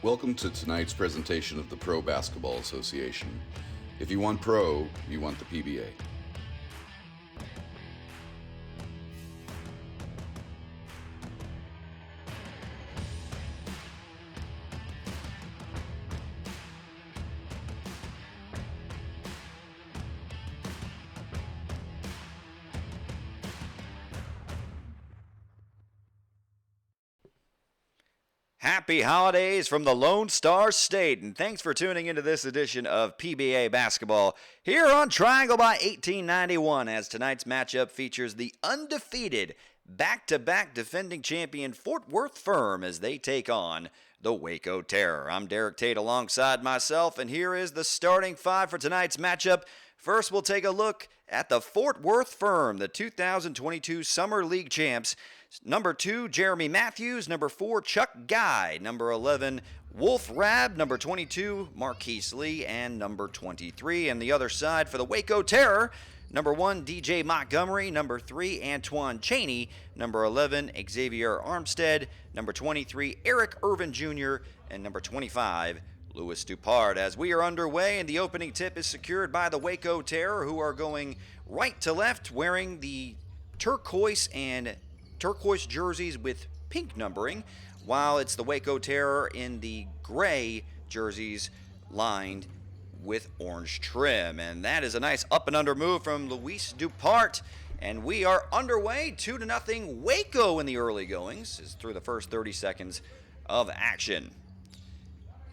Welcome to tonight's presentation of the Pro Basketball Association. If you want pro, you want the PBA. Happy holidays from the Lone Star State, and thanks for tuning into this edition of PBA Basketball here on Triangle by 1891, as tonight's matchup features the undefeated back-to-back defending champion Fort Worth F.I.R.M as they take on the Waco Terror. I'm Derek Tate alongside myself, and here is the starting five for tonight's matchup. First, we'll take a look at the Fort Worth F.I.R.M, the 2022 Summer League champs. Number 2, Jeremy Matthews. Number 4, Chuck Guy. Number 11, Wolf Rab. Number 22, Marquise Lee. And number 23, and the other side for the Waco Terror, number 1, DJ Montgomery. Number 3, Antoine Cheney. Number 11, Xavier Armstead. Number 23, Eric Irvin Jr. And number 25, Louis Dupart. As we are underway, and the opening tip is secured by the Waco Terror, who are going right to left, wearing the turquoise jerseys with pink numbering, while it's the Waco Terror in the gray jerseys lined with orange trim. And that is a nice up and under move from Louis Dupart. And we are underway, 2-0 Waco in the early goings, is through the first 30 seconds of action.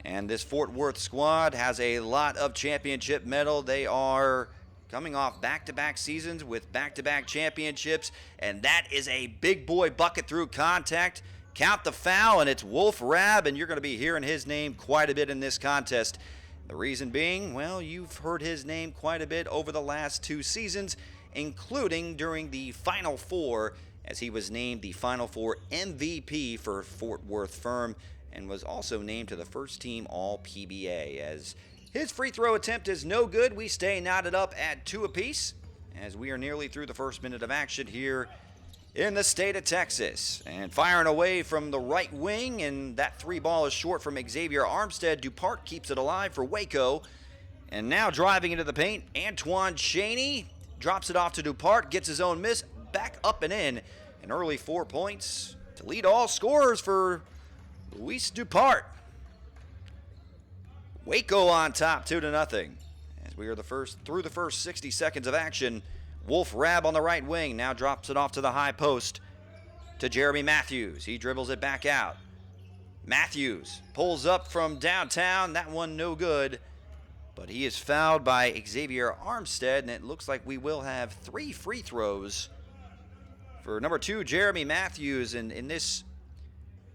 And this Fort Worth squad has a lot of championship metal. They are coming off back-to-back seasons with back-to-back championships, and that is a big boy bucket through contact. Count the foul, and it's Wolf Rab, and you're going to be hearing his name quite a bit in this contest. The reason being, well, you've heard his name quite a bit over the last 2 seasons, including during the Final Four, as he was named the Final Four MVP for Fort Worth F.I.R.M. and was also named to the first team All-PBA. As his free throw attempt is no good, we stay knotted up at 2 apiece, as we are nearly through the first minute of action here in the state of Texas. And firing away from the right wing, and that 3 ball is short from Xavier Armstead. Dupart keeps it alive for Waco. And now driving into the paint, Antoine Cheney drops it off to Dupart, gets his own miss, back up and in. An early 4 points to lead all scorers for Louis Dupart. Waco on top, 2-0. As we are through the first 60 seconds of action, Wolf Rab on the right wing now drops it off to the high post to Jeremy Matthews. He dribbles it back out. Matthews pulls up from downtown. That one no good, but he is fouled by Xavier Armstead, and it looks like we will have 3 free throws for number 2, Jeremy Matthews. And in this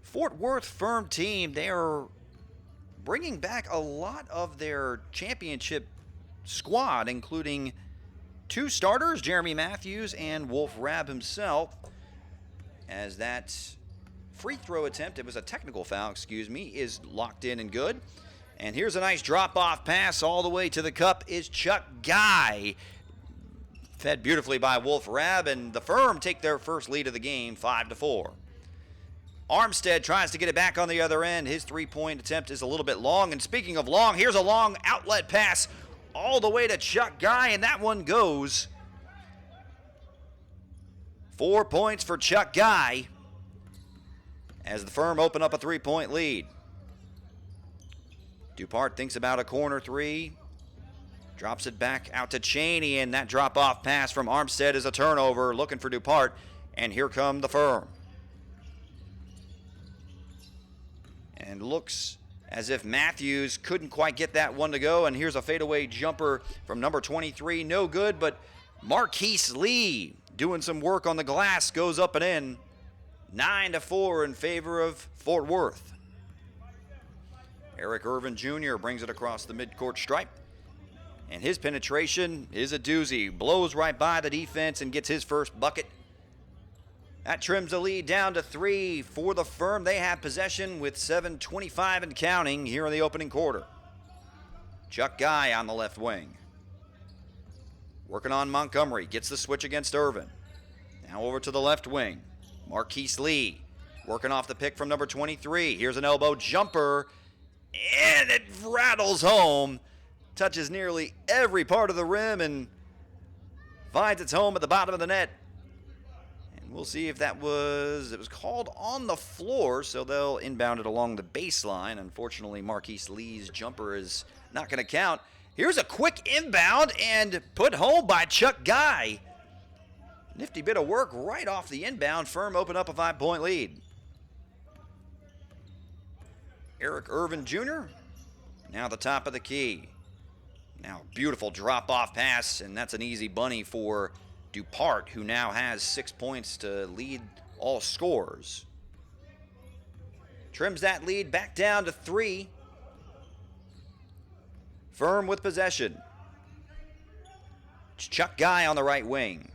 Fort Worth F.I.R.M team, they are bringing back a lot of their championship squad, including 2 starters, Jeremy Matthews and Wolf Rab himself, as that free throw attempt, it was a technical foul, is locked in and good. And here's a nice drop-off pass all the way to the cup is Chuck Guy, fed beautifully by Wolf Rab, and the F.I.R.M take their first lead of the game, 5-4. Armstead tries to get it back on the other end. His 3-point attempt is a little bit long. And speaking of long, here's a long outlet pass all the way to Chuck Guy, and that one goes. 4 points for Chuck Guy as the F.I.R.M open up a 3-point lead. Dupart thinks about a corner 3. Drops it back out to Cheney, and that drop-off pass from Armstead is a turnover. Looking for Dupart, and here come the F.I.R.M. And looks as if Matthews couldn't quite get that one to go. And here's a fadeaway jumper from number 23. No good, but Marquise Lee doing some work on the glass, goes up and in. 9-4 in favor of Fort Worth. Eric Irvin Jr. brings it across the midcourt stripe. And his penetration is a doozy. Blows right by the defense and gets his first bucket. That trims the lead down to 3 for the F.I.R.M. They have possession with 7:25 and counting here in the opening quarter. Chuck Guy on the left wing. Working on Montgomery. Gets the switch against Irvin. Now over to the left wing. Marquise Lee working off the pick from number 23. Here's an elbow jumper. And it rattles home. Touches nearly every part of the rim and finds its home at the bottom of the net. And we'll see if it was called on the floor, so they'll inbound it along the baseline. Unfortunately, Marquise Lee's jumper is not going to count. Here's a quick inbound and put home by Chuck Guy. Nifty bit of work right off the inbound. F.I.R.M open up a 5-point lead. Eric Irvin Jr. now the top of the key. Now beautiful drop-off pass, and that's an easy bunny for Dupart, who now has 6 points to lead all scores. Trims that lead back down to 3. F.I.R.M with possession. It's Chuck Guy on the right wing.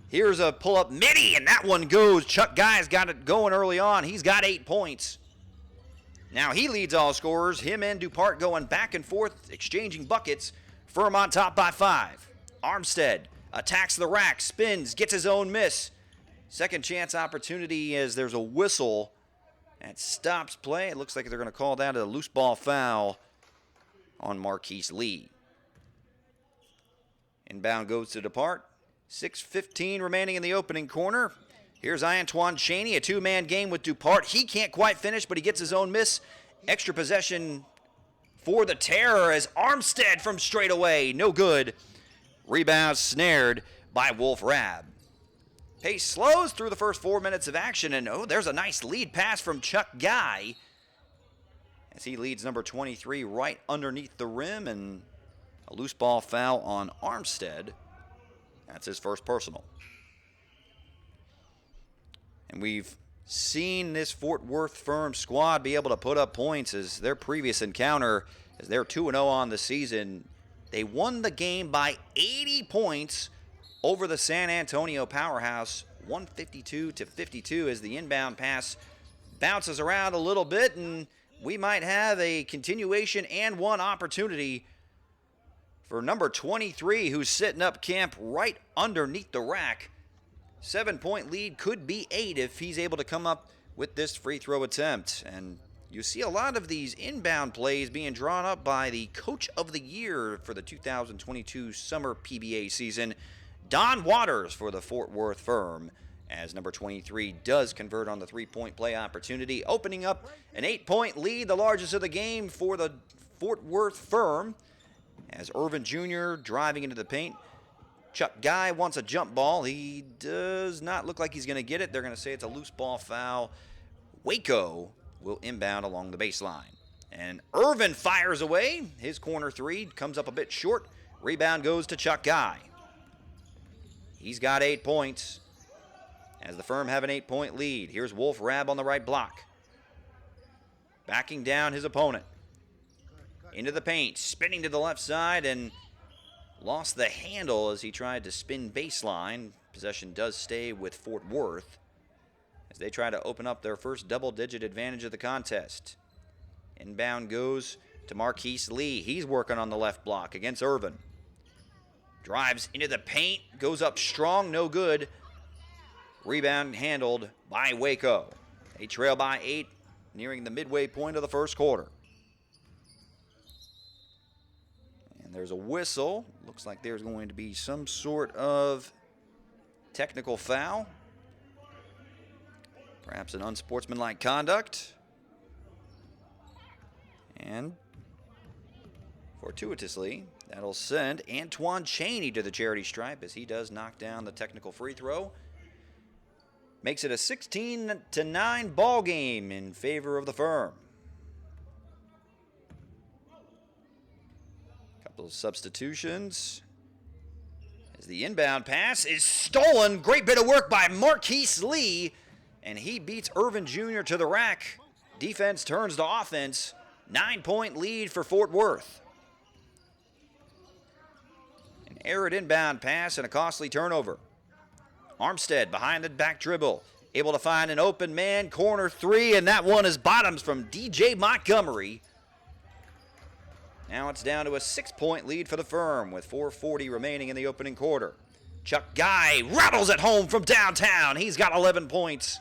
Here's a pull-up midi, and that one goes. Chuck Guy's got it going early on. He's got 8 points. Now he leads all scorers. Him and Dupart going back and forth, exchanging buckets. F.I.R.M on top by 5. Armstead attacks the rack, spins, gets his own miss. Second chance opportunity as there's a whistle that stops play. It looks like they're going to call that a loose ball foul on Marquise Lee. Inbound goes to Dupart. 6:15 remaining in the opening corner. Here's Antoine Cheney, a two-man game with Dupart. He can't quite finish, but he gets his own miss. Extra possession for the Terror as Armstead from straight away. No good. Rebound snared by Wolf Rab. Pace slows through the first 4 minutes of action, and there's a nice lead pass from Chuck Guy as he leads number 23 right underneath the rim, and a loose ball foul on Armstead. That's his first personal. And we've seen this Fort Worth F.I.R.M squad be able to put up points as their previous encounter, as they're 2-0 on the season. They won the game by 80 points over the San Antonio powerhouse, 152-52, as the inbound pass bounces around a little bit, and we might have a continuation and one opportunity for number 23, who's setting up camp right underneath the rack. 7-point lead could be 8 if he's able to come up with this free throw attempt. And you see a lot of these inbound plays being drawn up by the Coach of the Year for the 2022 summer PBA season, Don Waters, for the Fort Worth F.I.R.M, as number 23 does convert on the three-point play opportunity, opening up an 8-point lead, the largest of the game for the Fort Worth F.I.R.M, as Irvin Jr. driving into the paint. Chuck Guy wants a jump ball. He does not look like he's going to get it. They're going to say it's a loose ball foul. Waco will inbound along the baseline. And Irvin fires away. His corner three comes up a bit short. Rebound goes to Chuck Guy. He's got 8 points as the F.I.R.M have an 8-point lead. Here's Wolf Rab on the right block, backing down his opponent. Into the paint, spinning to the left side, and lost the handle as he tried to spin baseline. Possession does stay with Fort Worth as they try to open up their first double-digit advantage of the contest. Inbound goes to Marquise Lee. He's working on the left block against Irvin. Drives into the paint, goes up strong, no good. Rebound handled by Waco. They trail by 8, nearing the midway point of the first quarter. There's a whistle. Looks like there's going to be some sort of technical foul. Perhaps an unsportsmanlike conduct. And fortuitously, that'll send Antoine Cheney to the charity stripe as he does knock down the technical free throw. Makes it a 16-9 ball game in favor of the F.I.R.M. Couple of substitutions as the inbound pass is stolen. Great bit of work by Marquise Lee, and he beats Irvin Jr. to the rack. Defense turns to offense. 9-point lead for Fort Worth. An errant inbound pass and a costly turnover. Armstead behind the back dribble, able to find an open man, corner three, and that one is bottoms from DJ Montgomery. Now it's down to a 6-point lead for the F.I.R.M with 4:40 remaining in the opening quarter. Chuck Guy rattles it home from downtown. He's got 11 points.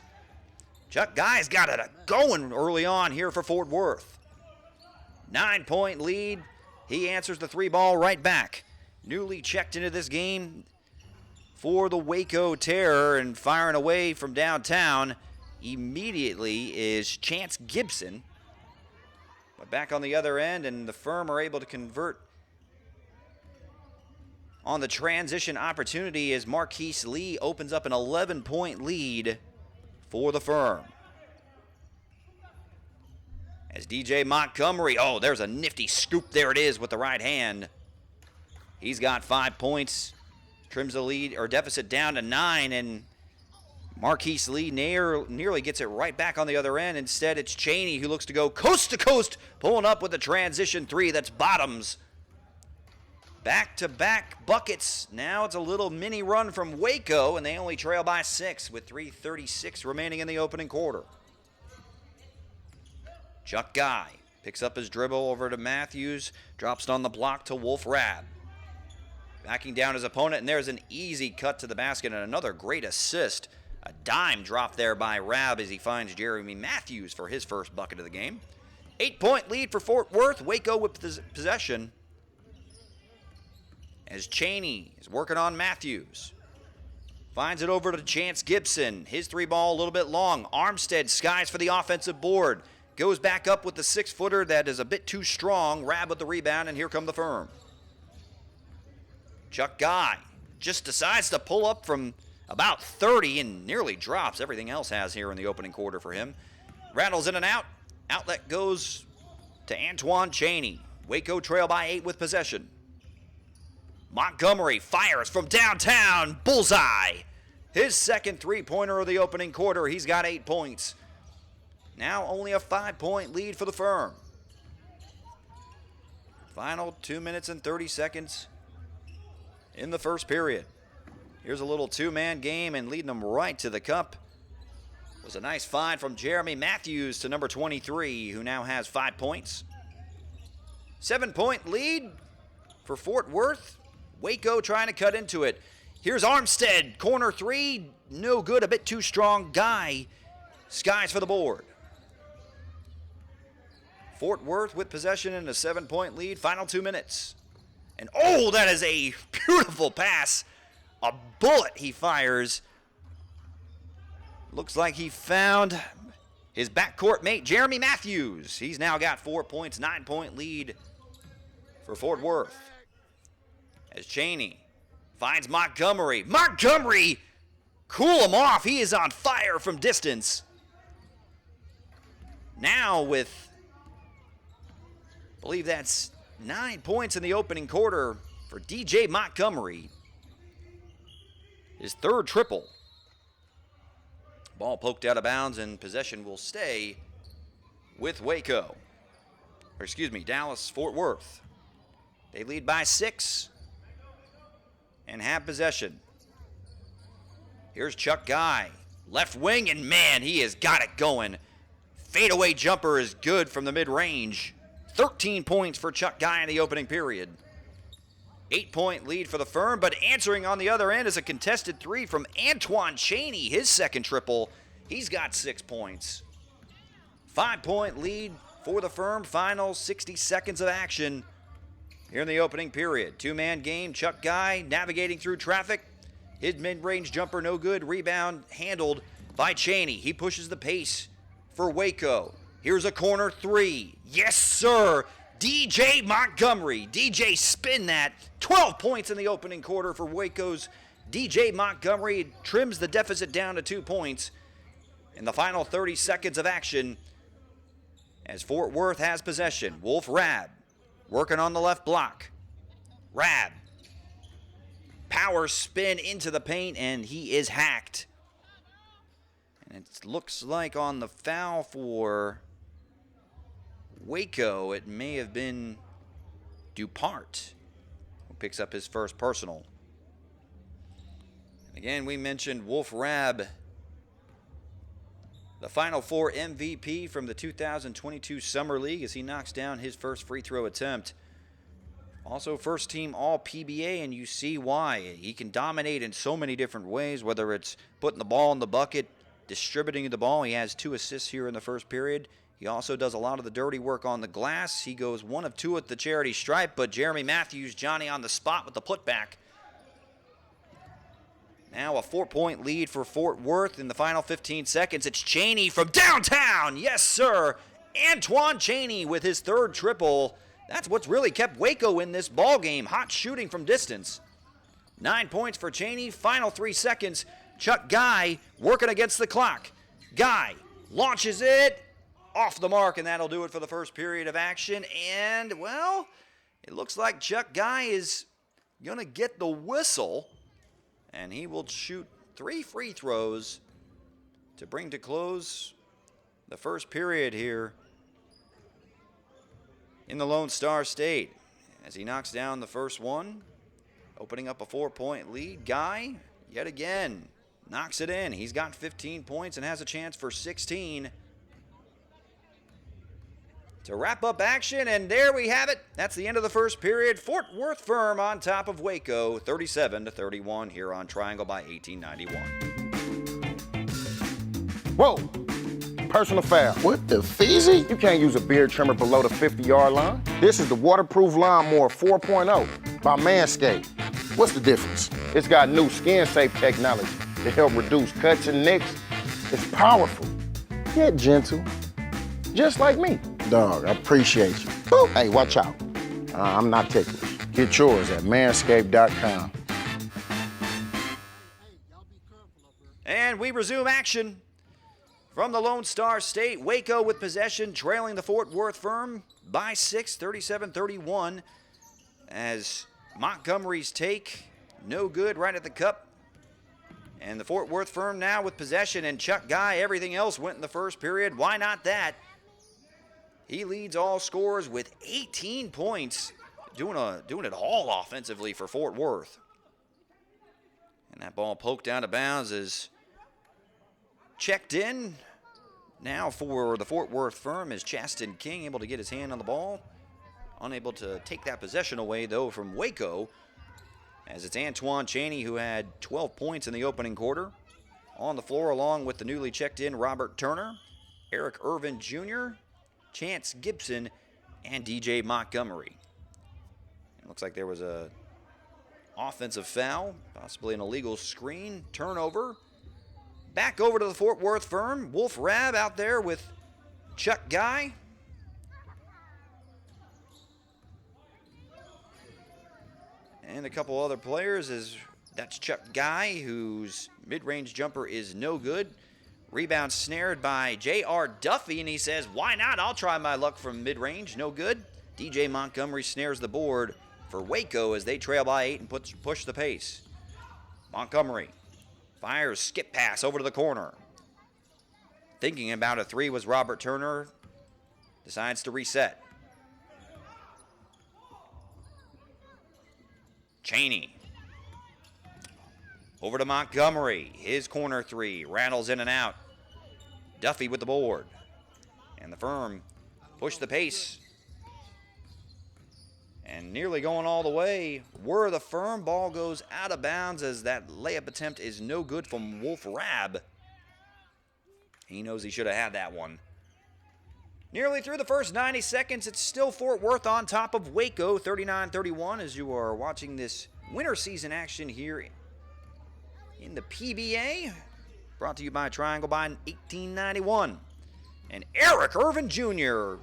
Chuck Guy's got it going early on here for Fort Worth. 9-point lead. He answers the 3-ball right back. Newly checked into this game for the Waco Terror and firing away from downtown immediately is Chance Gibson. But back on the other end, and the F.I.R.M are able to convert on the transition opportunity as Marquise Lee opens up an 11-point lead for the F.I.R.M. As DJ Montgomery, oh, there's a nifty scoop. There it is with the right hand. He's got 5 points, trims the lead or deficit down to 9, and Marquise Lee nearly gets it right back on the other end. Instead, it's Cheney who looks to go coast to coast, pulling up with the transition 3. That's bottoms. Back-to-back buckets. Now it's a little mini run from Waco, and they only trail by 6 with 3:36 remaining in the opening quarter. Chuck Guy picks up his dribble over to Matthews, drops it on the block to Wolf Rab. Backing down his opponent, and there's an easy cut to the basket and another great assist. A dime drop there by Rab as he finds Jeremy Matthews for his first bucket of the game. 8-point lead for Fort Worth. Waco with possession as Cheney is working on Matthews. Finds it over to Chance Gibson. His 3-ball a little bit long. Armstead skies for the offensive board. Goes back up with the 6-footer that is a bit too strong. Rab with the rebound, and here come the F.I.R.M. Chuck Guy just decides to pull up from about 30 and nearly drops. Everything else has here in the opening quarter for him. Rattles in and out. Outlet goes to Antoine Cheney. Waco trail by 8 with possession. Montgomery fires from downtown. Bullseye. His second 3-pointer of the opening quarter. He's got 8 points. Now only a 5-point lead for the F.I.R.M. Final 2 minutes and 30 seconds in the first period. Here's a little 2-man game, and leading them right to the cup was a nice find from Jeremy Matthews to number 23, who now has 5 points. 7-point lead for Fort Worth. Waco trying to cut into it. Here's Armstead, corner 3, no good, a bit too strong. Guy skies for the board. Fort Worth with possession and a 7-point lead. Final 2 minutes. And oh, that is a beautiful pass. A bullet he fires. Looks like he found his backcourt mate, Jeremy Matthews. He's now got 4 points, 9-point lead for Fort Worth. As Cheney finds Montgomery. Montgomery! Cool him off. He is on fire from distance. Now with, I believe that's 9 points in the opening quarter for DJ Montgomery. His third triple. Ball poked out of bounds, and possession will stay with Waco. Or excuse me, Dallas Fort Worth. They lead by 6 and have possession. Here's Chuck Guy. Left wing, and man, he has got it going. Fadeaway jumper is good from the mid-range. 13 points for Chuck Guy in the opening period. 8-point lead for the F.I.R.M, but answering on the other end is a contested 3 from Antoine Cheney, his second triple. He's got 6 points. 5-point lead for the F.I.R.M, final 60 seconds of action here in the opening period. 2-man game, Chuck Guy navigating through traffic. His mid-range jumper no good, rebound handled by Cheney. He pushes the pace for Waco. Here's a corner 3. Yes, sir. DJ Montgomery. DJ spin that. 12 points in the opening quarter for Waco's DJ Montgomery. Trims the deficit down to 2 points in the final 30 seconds of action as Fort Worth has possession. Wolf Rab working on the left block. Rab. Power spin into the paint, and he is hacked. And it looks like on the foul for Waco, it may have been Dupart who picks up his first personal. And again, we mentioned Wolf Rab, the Final Four MVP from the 2022 Summer League, as he knocks down his first free throw attempt. Also first team all PBA, and you see why. He can dominate in so many different ways, whether it's putting the ball in the bucket, distributing the ball. He has 2 assists here in the first period. He also does a lot of the dirty work on the glass. He goes 1 of 2 at the charity stripe, but Jeremy Matthews, Johnny on the spot with the putback. Now a 4-point lead for Fort Worth in the final 15 seconds. It's Cheney from downtown. Yes, sir. Antoine Cheney with his 3rd triple. That's what's really kept Waco in this ball game. Hot shooting from distance. 9 points for Cheney. Final 3 seconds. Chuck Guy working against the clock. Guy launches it off the mark, and that'll do it for the first period of action. And, well, it looks like Chuck Guy is going to get the whistle, and he will shoot 3 free throws to bring to close the first period here in the Lone Star State. As he knocks down the first one, opening up a 4-point lead. Guy, yet again, knocks it in. He's got 15 points and has a chance for 16. To wrap up action, and there we have it. That's the end of the first period. Fort Worth Firm on top of Waco, 37-31 here on Triangle by 1891. Whoa, personal foul. What the feezy? You can't use a beard trimmer below the 50-yard line. This is the Waterproof Lawnmower 4.0 by Manscaped. What's the difference? It's got new skin-safe technology to help reduce cuts and nicks. It's powerful, yet gentle, just like me. Dog, I appreciate you. Boop. Hey, watch out. I'm not ticklish. Get yours at manscaped.com. And we resume action from the Lone Star State. Waco with possession, trailing the Fort Worth Firm by 6, 37-31. As Montgomery's take, no good right at the cup. And the Fort Worth Firm now with possession, and Chuck Guy, everything else went in the first period. Why not that? He leads all scorers with 18 points, doing it all offensively for Fort Worth. And that ball poked out of bounds is checked in. Now for the Fort Worth Firm is Chaston King, able to get his hand on the ball. Unable to take that possession away, though, from Waco, as it's Antoine Cheney, who had 12 points in the opening quarter. On the floor, along with the newly checked in Robert Turner, Eric Irvin Jr., Chance Gibson, and DJ Montgomery. It looks like there was a offensive foul, possibly an illegal screen, turnover. Back over to the Fort Worth Firm. Wolf Rab out there with Chuck Guy. And a couple other players. That's Chuck Guy, whose mid-range jumper is no good. Rebound snared by J.R. Duffy, and he says, why not? I'll try my luck from mid-range. No good. DJ Montgomery snares the board for Waco as they trail by 8 and push the pace. Montgomery fires skip pass over to the corner. Thinking about a 3 was Robert Turner. Decides to reset. Cheney. Over to Montgomery. His corner 3. Rattles in and out. Duffy with the board. And the Firm push the pace. And nearly going all the way were the Firm. Ball goes out of bounds as that layup attempt is no good from Wolf Rab. He knows he should have had that one. Nearly through the first 90 seconds, it's still Fort Worth on top of Waco, 39-31, as you are watching this winter season action here in the PBA. Brought to you by Triangle by 1891. And Eric Irvin Jr.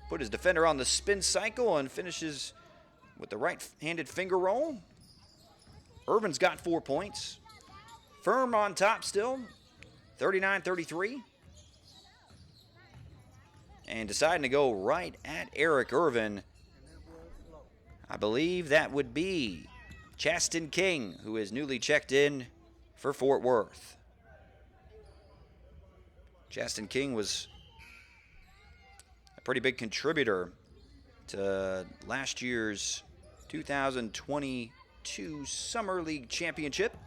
put his defender on the spin cycle and finishes with the right-handed finger roll. Irvin's got 4 points. Firm on top still, 39-33. And deciding to go right at Eric Irvin, I believe that would be Chaston King, who is newly checked in for Fort Worth. Chaston King was a pretty big contributor to last year's 2022 Summer League Championship.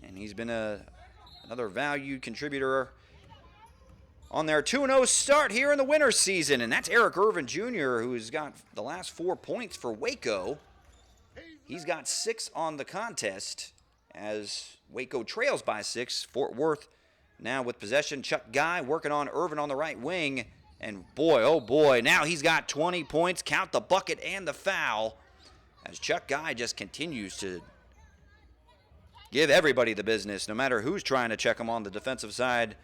And he's been another valued contributor on their 2-0 start here in the winter season. And that's Eric Irvin Jr., who's got the last 4 points for Waco. He's got 6 on the contest as Waco trails by 6. Fort Worth now with possession. Chuck Guy working on Irvin on the right wing. And boy, oh boy, now he's got 20 points. Count the bucket and the foul. As Chuck Guy just continues to give everybody the business, no matter who's trying to check him on the defensive side.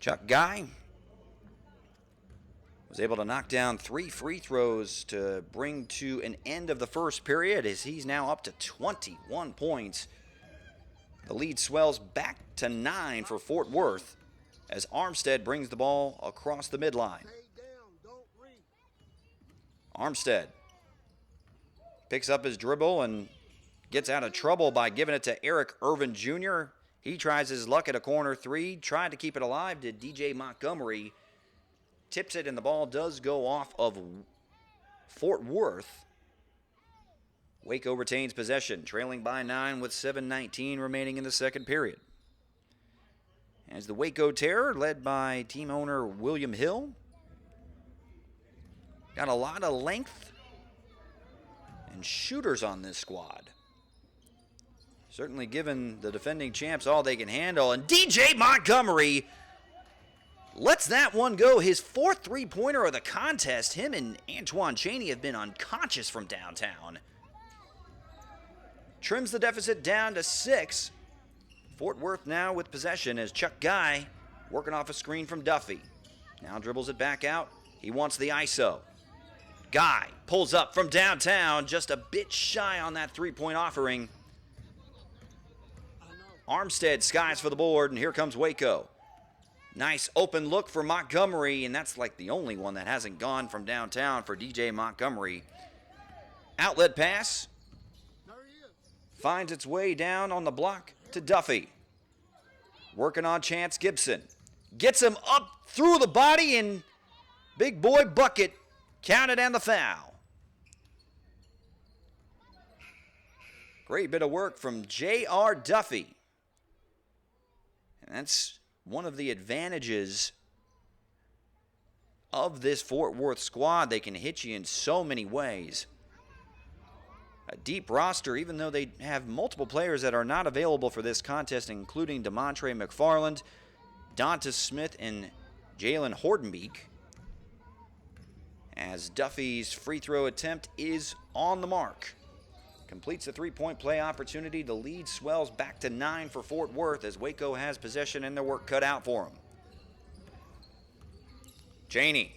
Chuck Guy was able to knock down 3 free throws to bring to an end of the first period as he's now up to 21 points. The lead swells back to 9 for Fort Worth as Armstead brings the ball across the midline. Armstead picks up his dribble and gets out of trouble by giving it to Eric Irvin Jr. He tries his luck at a corner three, tried to keep it alive, did DJ Montgomery. Tips it, and the ball does go off of Fort Worth. Waco retains possession, trailing by 9 with 7:19 remaining in the second period. As the Waco Terror, led by team owner William Hill, got a lot of length and shooters on this squad. Certainly giving the defending champs all they can handle. And DJ Montgomery lets that one go. His 4th three-pointer of the contest. Him and Antoine Chaney have been unconscious from downtown. Trims the deficit down to 6. Fort Worth now with possession as Chuck Guy working off a screen from Duffy. Now dribbles it back out. He wants the ISO. Guy pulls up from downtown, just a bit shy on that three-point offering. Armstead skies for the board, and here comes Waco. Nice open look for Montgomery, and that's like the only one that hasn't gone from downtown for DJ Montgomery. Outlet pass. Finds its way down on the block to Duffy. Working on Chance Gibson. Gets him up through the body, and big boy bucket counted and the foul. Great bit of work from J.R. Duffy. And that's one of the advantages of this Fort Worth squad. They can hit you in so many ways. A deep roster, even though they have multiple players that are not available for this contest, including DeMontre McFarland, Donta Smith, and Jalen Hordenbeek. As Duffy's free throw attempt is on the mark. Completes the three-point play opportunity. The lead swells back to 9 for Fort Worth as Waco has possession and their work cut out for them. Chaney.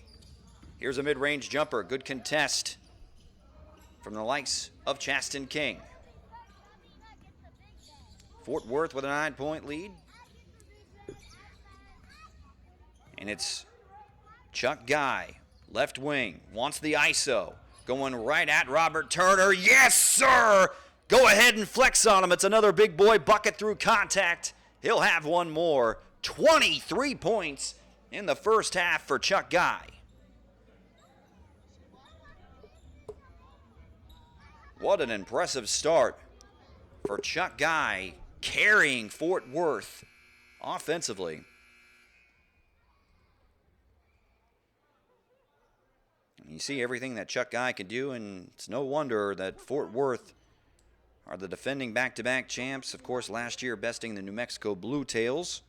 Here's a mid-range jumper. Good contest from the likes of Chaston King. Fort Worth with a 9-point lead. And it's Chuck Guy, left wing, wants the ISO. Going right at Robert Turner. Yes, sir! Go ahead and flex on him. It's another big boy bucket through contact. He'll have one more. 23 points in the first half for Chuck Guy. What an impressive start for Chuck Guy, carrying Fort Worth offensively. You see everything that Chuck Guy can do, and it's no wonder that Fort Worth are the defending back-to-back champs. Of course, last year besting the New Mexico Blue Tails,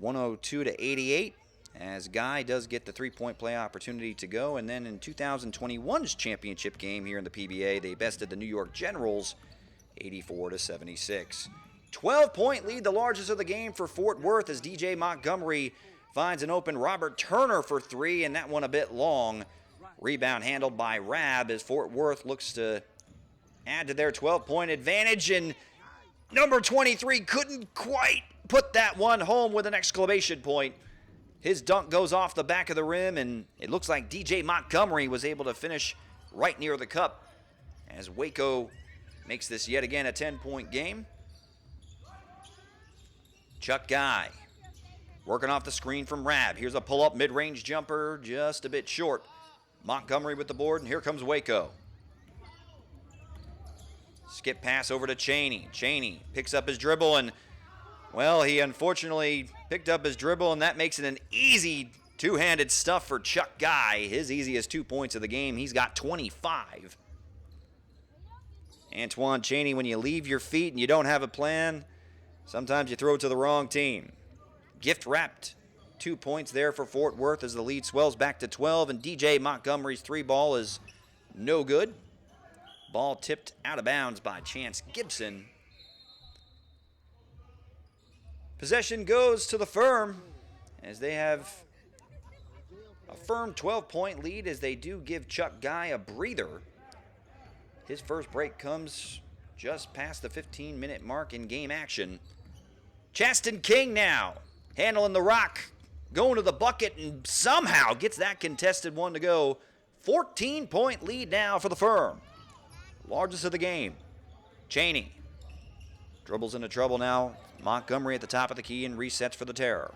102-88, as Guy does get the three-point play opportunity to go. And then in 2021's championship game here in the PBA, they bested the New York Generals, 84-76. 12-point lead, the largest of the game for Fort Worth, as DJ Montgomery finds an open Robert Turner for 3, and that one a bit long. Rebound handled by Rab as Fort Worth looks to add to their 12-point advantage, and number 23 couldn't quite put that one home with an exclamation point. His dunk goes off the back of the rim, and it looks like DJ Montgomery was able to finish right near the cup as Waco makes this yet again a 10-point game. Chuck Guy working off the screen from Rab. Here's a pull-up mid-range jumper, just a bit short. Montgomery with the board, and here comes Waco. Skip pass over to Chaney. Chaney picks up his dribble, and, well, he unfortunately picked up his dribble, and that makes it an easy two-handed stuff for Chuck Guy. His easiest 2 points of the game. He's got 25. Antoine Chaney, when you leave your feet and you don't have a plan, Sometimes you throw it to the wrong team. Gift wrapped. 2 points there for Fort Worth as the lead swells back to 12, and DJ Montgomery's 3-ball is no good. Ball tipped out of bounds by Chance Gibson. Possession goes to the F.I.R.M. as they have a firm 12-point lead as they do give Chuck Guy a breather. His first break comes just past the 15-minute mark in game action. Chaston King now handling the rock, going to the bucket, and somehow gets that contested one to go. 14-point lead now for the F.I.R.M. Largest of the game. Cheney dribbles into trouble now. Montgomery at the top of the key and resets for the Terror.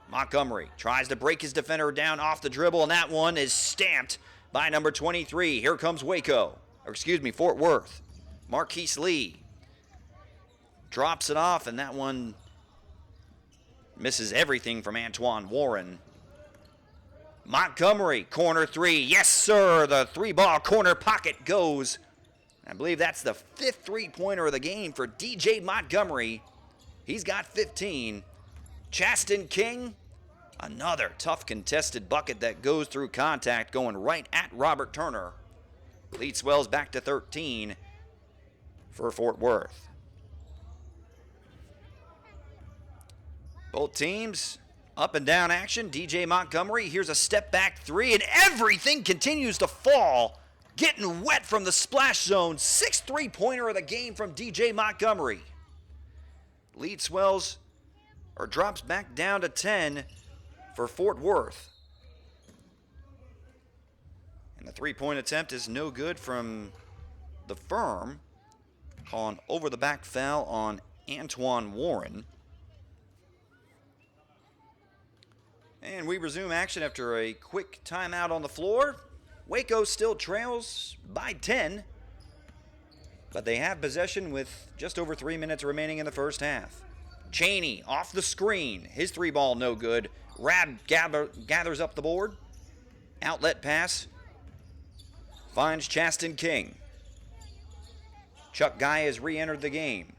Montgomery tries to break his defender down off the dribble, and that one is stamped by number 23. Here comes Fort Worth. Marquise Lee drops it off, and that one misses everything from Antoine Warren. Montgomery, corner 3. Yes, sir. The 3-ball corner pocket goes. I believe that's the 5th 3-pointer of the game for DJ Montgomery. He's got 15. Chaston King, another tough contested bucket that goes through contact, going right at Robert Turner. Lead swells back to 13 for Fort Worth. Both teams up and down action. DJ Montgomery, here's a step back 3, and everything continues to fall. Getting wet from the splash zone. 6th 3-pointer of the game from DJ Montgomery. Lead swells or drops back down to 10 for Fort Worth. And the 3-point attempt is no good from the F.I.R.M. Calling over the back foul on Antoine Warren. And we resume action after a quick timeout on the floor. Waco still trails by 10, but they have possession with just over 3 minutes remaining in the first half. Cheney off the screen. His 3-ball no good. Rab gathers up the board. Outlet pass. Finds Chaston King. Chuck Guy has re-entered the game.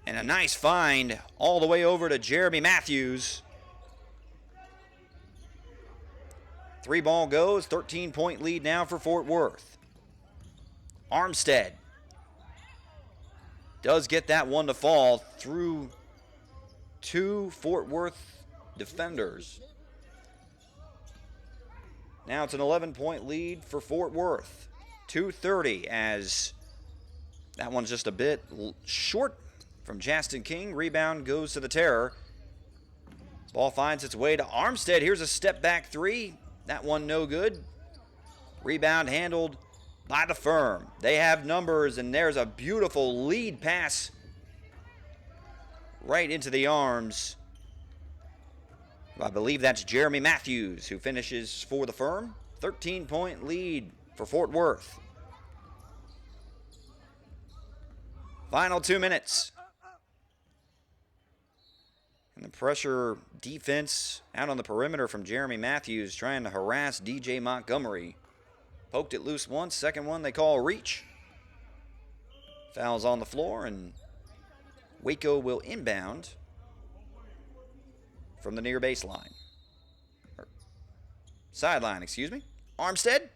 And a nice find all the way over to Jeremy Matthews. 3-ball goes, 13-point lead now for Fort Worth. Armstead does get that one to fall through 2 Fort Worth defenders. Now it's an 11-point lead for Fort Worth. 2:30 as that one's just a bit short from Chaston King. Rebound goes to the Terror. Ball finds its way to Armstead. Here's a step back 3. That one no good. Rebound handled by the F.I.R.M. They have numbers, and there's a beautiful lead pass right into the arms. I believe that's Jeremy Matthews who finishes for the F.I.R.M. 13-point lead for Fort Worth. Final 2 minutes. And the pressure defense out on the perimeter from Jeremy Matthews trying to harass DJ Montgomery. Poked it loose once. Second one they call a reach. Fouls on the floor, and Waco will inbound from the near baseline. Sideline, excuse me. Armstead.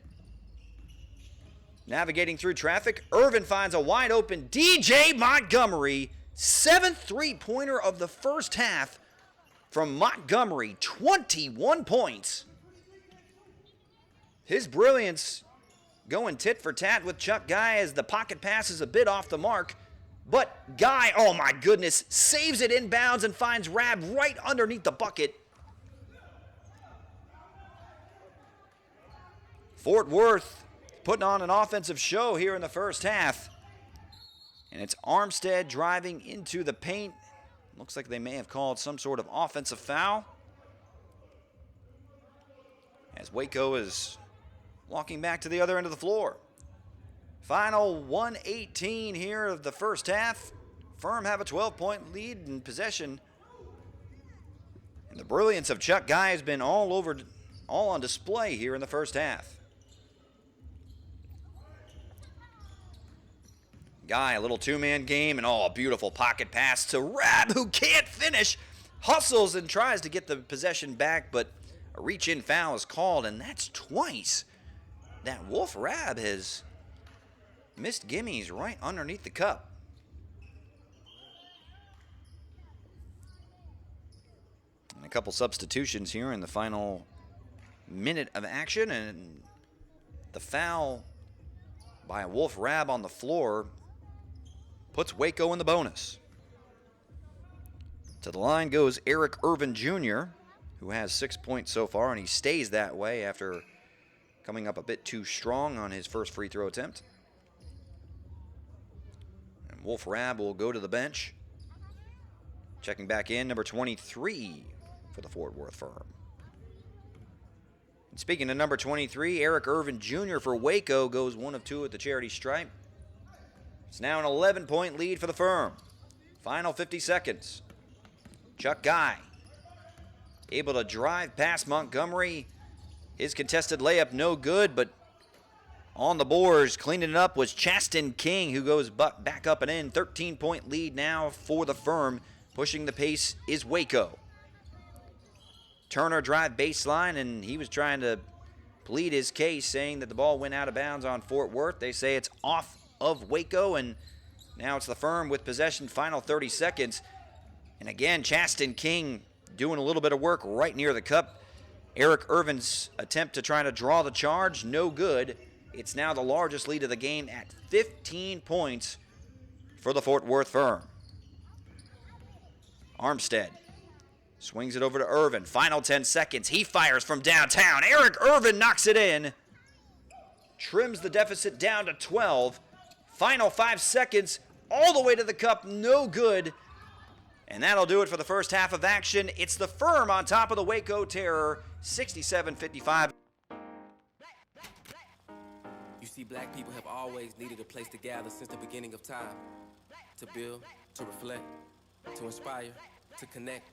Navigating through traffic. Irvin finds a wide open DJ Montgomery. 7th 3-pointer of the first half from Montgomery. 21 points. His brilliance going tit for tat with Chuck Guy as the pocket pass is a bit off the mark. But Guy, oh my goodness, saves it inbounds and finds Rab right underneath the bucket. Fort Worth putting on an offensive show here in the first half. And it's Armstead driving into the paint. Looks like they may have called some sort of offensive foul, as Waco is walking back to the other end of the floor. Final 1:18 here of the first half. F.I.R.M. have a 12-point lead in possession. And the brilliance of Chuck Guy has been all on display here in the first half. Guy, a little two-man game, and a beautiful pocket pass to Rab, who can't finish. Hustles and tries to get the possession back, but a reach-in foul is called, and that's twice that Wolf Rab has missed gimmies right underneath the cup. And a couple substitutions here in the final minute of action, and the foul by Wolf Rab on the floor puts Waco in the bonus. To the line goes Eric Irvin Jr., who has 6 points so far, and he stays that way after coming up a bit too strong on his first free throw attempt. And Wolf Rab will go to the bench. Checking back in, number 23 for the Fort Worth Firm. And speaking of number 23, Eric Irvin Jr. for Waco goes 1 of 2 at the charity stripe. It's now an 11-point lead for the Firm. Final 50 seconds. Chuck Guy able to drive past Montgomery. His contested layup no good, but on the boards, cleaning it up was Chasten King, who goes back up and in. 13-point lead now for the Firm. Pushing the pace is Waco. Turner drive baseline, and he was trying to plead his case, saying that the ball went out of bounds on Fort Worth. They say it's off of Waco, and now it's the Firm with possession, final 30 seconds. And again, Chasten King doing a little bit of work right near the cup. Eric Irvin's attempt to try to draw the charge, no good. It's now the largest lead of the game at 15 points for the Fort Worth Firm. Armstead swings it over to Irvin. Final 10 seconds. He fires from downtown. Eric Irvin knocks it in. Trims the deficit down to 12. Final 5 seconds. All the way to the cup. No good. And that'll do it for the first half of action. It's the Firm on top of the Waco Terror. 67-55. You see, black people have always needed a place to gather since the beginning of time. To build, to reflect, to inspire, to connect.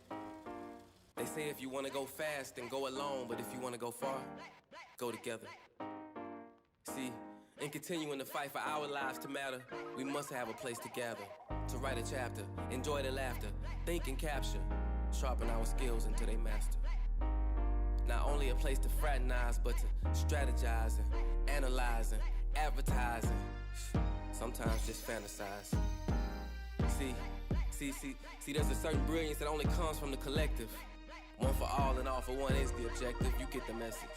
They say if you want to go fast, then go alone. But if you want to go far, go together. See, in continuing to fight for our lives to matter, we must have a place to gather. To write a chapter, enjoy the laughter, think and capture, sharpen our skills until they master. Not only a place to fraternize, but to strategize and analyze and advertise and sometimes just fantasize. See, there's a certain brilliance that only comes from the collective. One for all and all for one is the objective. You get the message.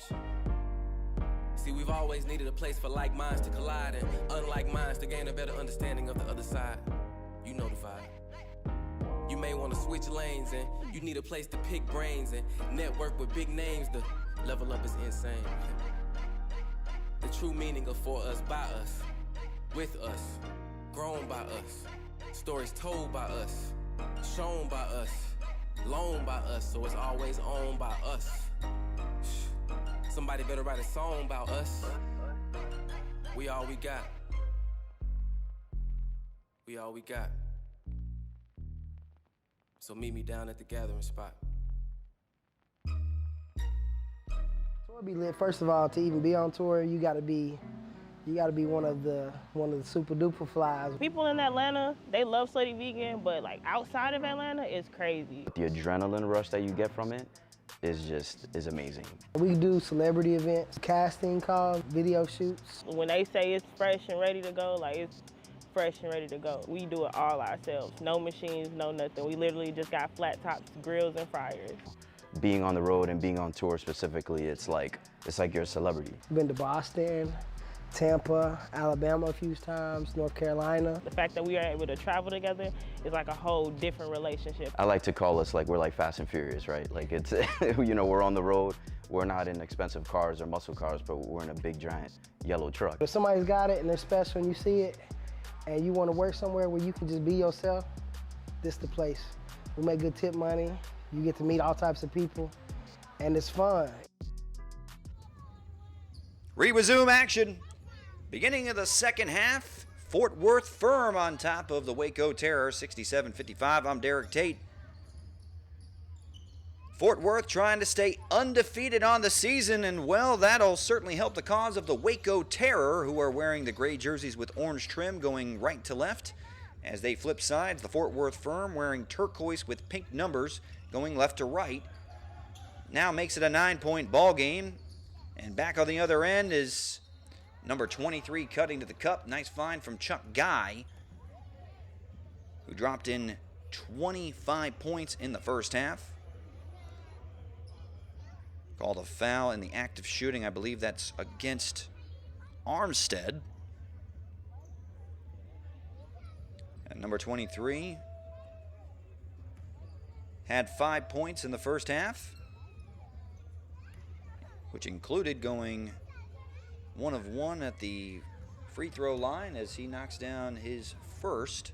See, we've always needed a place for like minds to collide and unlike minds to gain a better understanding of the other side. You know the vibe. You may want to switch lanes and you need a place to pick brains and network with big names. The level up is insane. The true meaning of for us, by us, with us, grown by us, stories told by us, shown by us, loaned by us, so it's always owned by us. Somebody better write a song about us. We all we got. We all we got. So meet me down at the gathering spot. Tour be lit. First of all, to even be on tour, you gotta be one of the super duper flies. People in Atlanta, they love Slutty Vegan, but like outside of Atlanta, it's crazy. The adrenaline rush that you get from it is amazing. We do celebrity events, casting calls, video shoots. When they say it's fresh and ready to go, like it's fresh and ready to go. We do it all ourselves. No machines, no nothing. We literally just got flat tops, grills, and fryers. Being on the road and being on tour specifically, it's like you're a celebrity. Been to Boston, Tampa, Alabama a few times, North Carolina. The fact that we are able to travel together is like a whole different relationship. I like to call us like we're like Fast and Furious, right? Like it's, you know, we're on the road. We're not in expensive cars or muscle cars, but we're in a big giant yellow truck. If somebody's got it and they're special and you see it, and you want to work somewhere where you can just be yourself, this the place. We make good tip money. You get to meet all types of people, and it's fun. Resume action. Beginning of the second half, Fort Worth Firm on top of the Waco Terror, 67-55. I'm Derek Tate. Fort Worth trying to stay undefeated on the season, and well, that'll certainly help the cause of the Waco Terror, who are wearing the gray jerseys with orange trim going right to left. As they flip sides, the Fort Worth F.I.R.M wearing turquoise with pink numbers going left to right. Now makes it a 9-point ball game. And back on the other end is number 23 cutting to the cup. Nice find from Chuck Guy, who dropped in 25 points in the first half. Called a foul in the act of shooting. I believe that's against Armstead. And number 23 had 5 points in the first half, which included going 1 of 1 at the free throw line as he knocks down his first.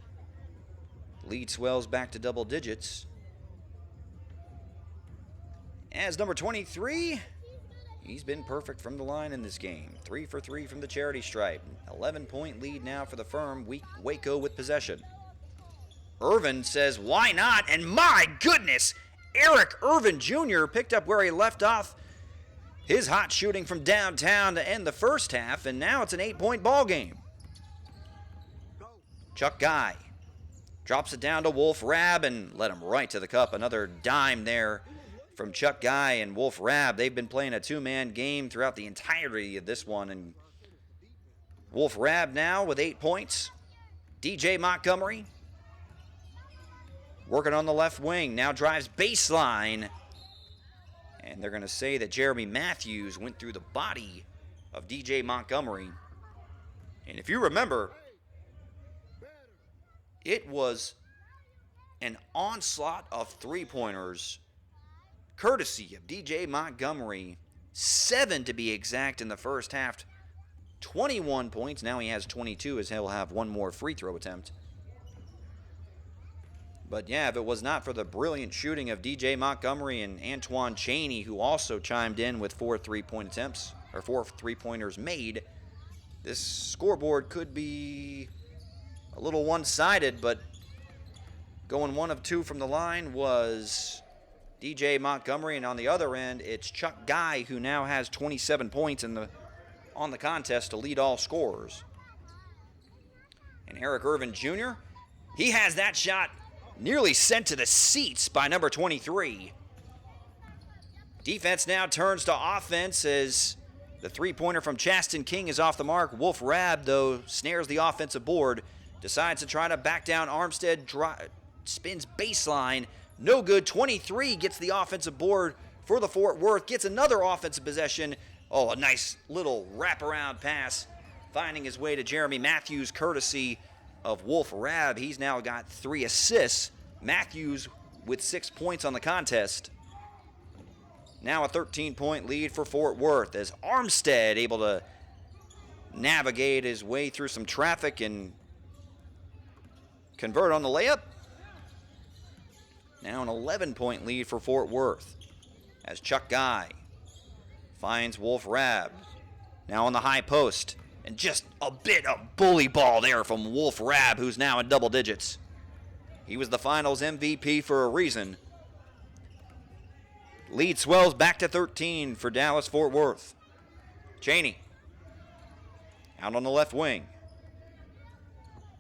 Lead swells back to double digits. As number 23, he's been perfect from the line in this game. 3 for 3 from the charity stripe. 11-point lead now for the F.I.R.M. Waco with possession. Irvin says, why not? And my goodness, Eric Irvin Jr. picked up where he left off his hot shooting from downtown to end the first half, and now it's an 8-point ball game. Chuck Guy drops it down to Wolf Rab and let him right to the cup. Another dime there from Chuck Guy and Wolf Rab. They've been playing a two-man game throughout the entirety of this one. And Wolf Rab now with 8 points. DJ Montgomery working on the left wing. Now drives baseline. And they're going to say that Jeremy Matthews went through the body of DJ Montgomery. And if you remember, it was an onslaught of three-pointers courtesy of DJ Montgomery. 7 to be exact in the first half. 21 points. Now he has 22 as he'll have one more free throw attempt. But yeah, if it was not for the brilliant shooting of DJ Montgomery and Antoine Chaney, who also chimed in with 4 3-point attempts, or 4 3-pointers made, this scoreboard could be a little one-sided, but going 1 of 2 from the line was DJ Montgomery, and on the other end, it's Chuck Guy, who now has 27 points on the contest to lead all scorers. And Eric Irvin Jr., he has that shot nearly sent to the seats by number 23. Defense now turns to offense as the three-pointer from Chasten King is off the mark. Wolf Rab, though, snares the offensive board, decides to try to back down Armstead, spins baseline. No good. 23 gets the offensive board for the Fort Worth, gets another offensive possession. Oh, a nice little wraparound pass, finding his way to Jeremy Matthews, courtesy of Wolf Rab. He's now got 3 assists. Matthews with 6 points on the contest. Now a 13-point lead for Fort Worth as Armstead able to navigate his way through some traffic and convert on the layup. Now an 11-point lead for Fort Worth as Chuck Guy finds Wolf Rab. Now on the high post. And just a bit of bully ball there from Wolf Rab, who's now in double digits. He was the finals MVP for a reason. Lead swells back to 13 for Dallas Fort Worth. Chaney out on the left wing.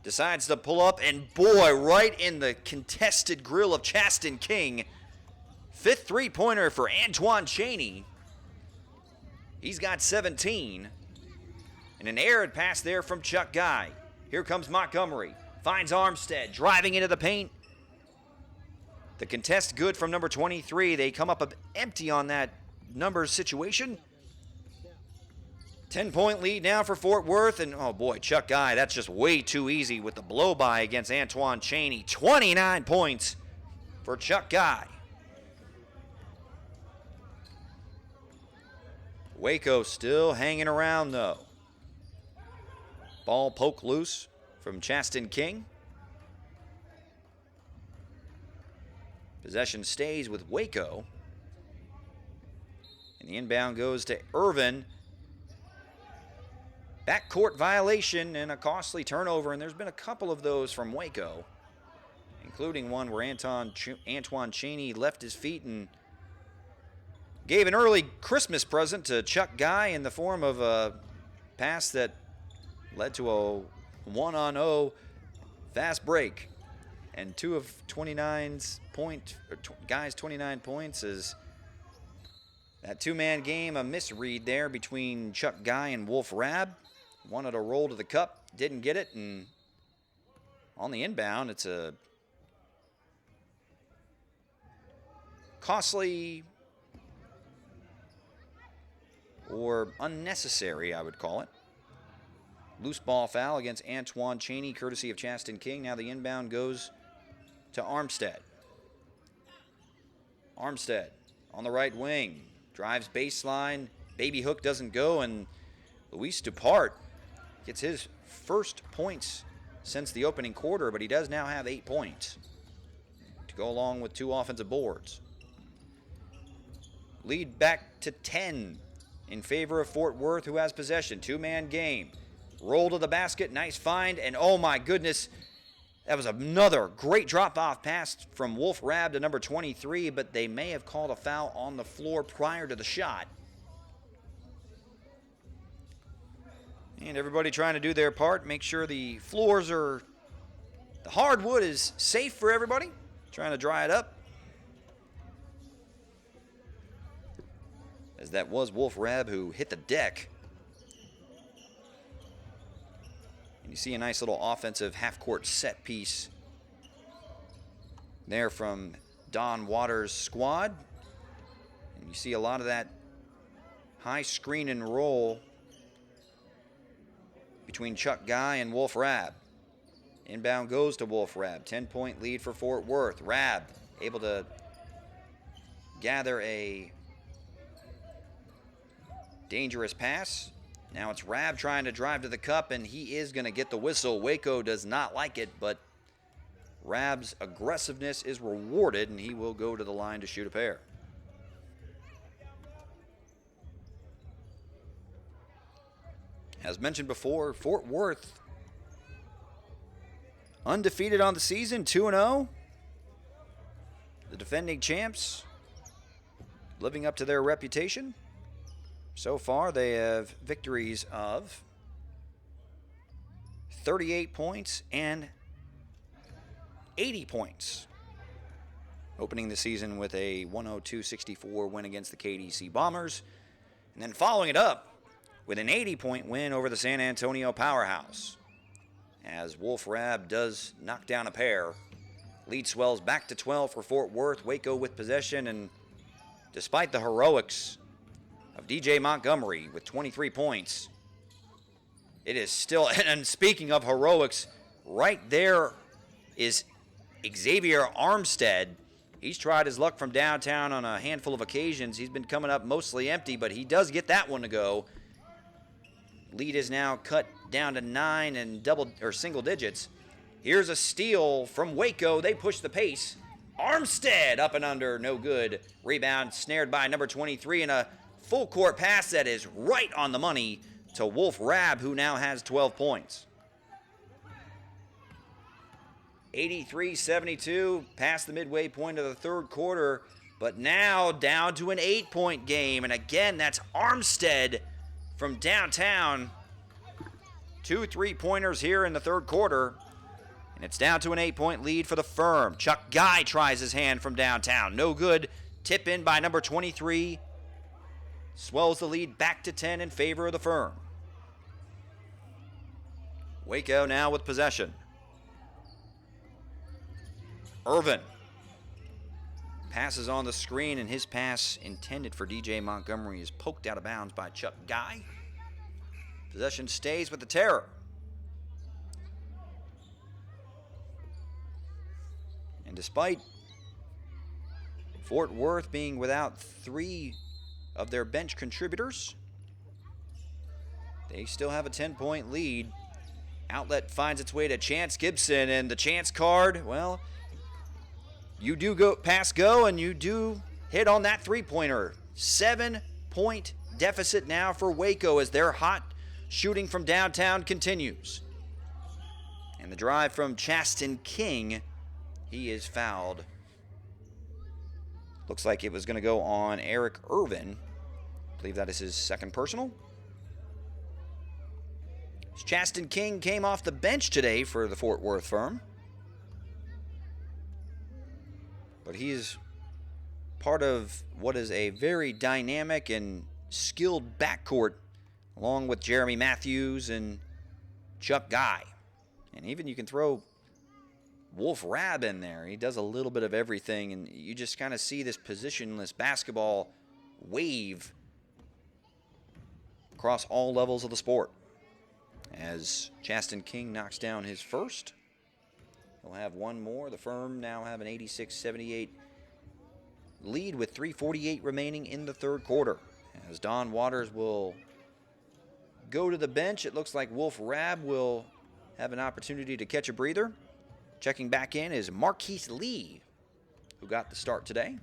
Decides to pull up, and boy, right in the contested grill of Chasten King. 5th three-pointer for Antoine Chaney. He's got 17. And an errant pass there from Chuck Guy. Here comes Montgomery. Finds Armstead, driving into the paint. The contest good from number 23. They come up empty on that numbers situation. 10-point lead now for Fort Worth. And oh boy, Chuck Guy, that's just way too easy with the blow-by against Antoine Chaney. 29 points for Chuck Guy. Waco still hanging around though. Ball poke loose from Chasten King. Possession stays with Waco. And the inbound goes to Irvin. Backcourt violation and a costly turnover, and there's been a couple of those from Waco, including one where Antoine Chaney left his feet and gave an early Christmas present to Chuck Guy in the form of a pass that led to a 1-on-0 fast break. And two of 29's Guy's 29 points is that two-man game, a misread there between Chuck Guy and Wolf Rab. Wanted a roll to the cup, didn't get it, and on the inbound, it's a costly or unnecessary, I would call it. Loose ball foul against Antoine Cheney, courtesy of Chaston King. Now the inbound goes to Armstead. Armstead on the right wing. Drives baseline. Baby hook doesn't go, and Luis Dupart gets his first points since the opening quarter, but he does now have 8 points to go along with 2 offensive boards. Lead back to 10 in favor of Fort Worth, who has possession. Two-man game. Roll to the basket, nice find, and oh my goodness, that was another great drop-off pass from Wolf Rab to number 23, but they may have called a foul on the floor prior to the shot. And everybody trying to do their part, make sure the hardwood is safe for everybody. Trying to dry it up. As that was Wolf Rab who hit the deck. And you see a nice little offensive half-court set piece there from Don Waters' squad. And you see a lot of that high screen and roll between Chuck Guy and Wolf Rab. Inbound goes to Wolf Rab. 10-point lead for Fort Worth. Rab able to gather a dangerous pass. Now it's Rab trying to drive to the cup, and he is going to get the whistle. Waco does not like it, but Rab's aggressiveness is rewarded, and he will go to the line to shoot a pair. As mentioned before, Fort Worth undefeated on the season, 2-0. The defending champs living up to their reputation. So far, they have victories of 38 points and 80 points. Opening the season with a 102-64 win against the KDC Bombers. And then following it up with an 80-point win over the San Antonio Powerhouse. As Wolf Rab does knock down a pair. Lead swells back to 12 for Fort Worth. Waco with possession, and despite the heroics of DJ Montgomery with 23 points, it is still, and speaking of heroics, right there is Xavier Armstead. He's tried his luck from downtown on a handful of occasions. He's been coming up mostly empty, but he does get that one to go. Lead is now cut down to 9 and single digits. Here's a steal from Waco. They push the pace. Armstead up and under, no good. Rebound snared by number 23, and a full court pass that is right on the money to Wolf Rab, who now has 12 points. 83-72, past the midway point of the third quarter, but now down to an 8-point game. And again, that's Armstead from downtown. 2 3-pointers here in the third quarter. And it's down to an 8-point lead for the F.I.R.M. Chuck Guy tries his hand from downtown. No good. Tip in by number 23. Swells the lead back to 10 in favor of the F.I.R.M. Waco now with possession. Irvin passes on the screen, and his pass intended for DJ Montgomery is poked out of bounds by Chuck Guy. Possession stays with the Terror. And despite Fort Worth being without 3 of their bench contributors, they still have a 10-point lead. Outlet finds its way to Chance Gibson, and the Chance card, well, you do go pass go, and you do hit on that 3-pointer. 7-point deficit now for Waco as their hot shooting from downtown continues. And the drive from Chaston King, he is fouled. Looks like it was going to go on Eric Irvin. I believe that is his second personal. Chaston King came off the bench today for the Fort Worth Firm. But he's part of what is a very dynamic and skilled backcourt, along with Jeremy Matthews and Chuck Guy. And even you can throw Wolf Rab in there. He does a little bit of everything, and you just kind of see this positionless basketball wave across all levels of the sport. As Chaston King knocks down his first, he'll have one more. The Firm now have an 86-78 lead with 3:48 remaining in the third quarter. As Don Waters will go to the bench, it looks like Wolf Rab will have an opportunity to catch a breather. Checking back in is Marquise Lee, who got the start today.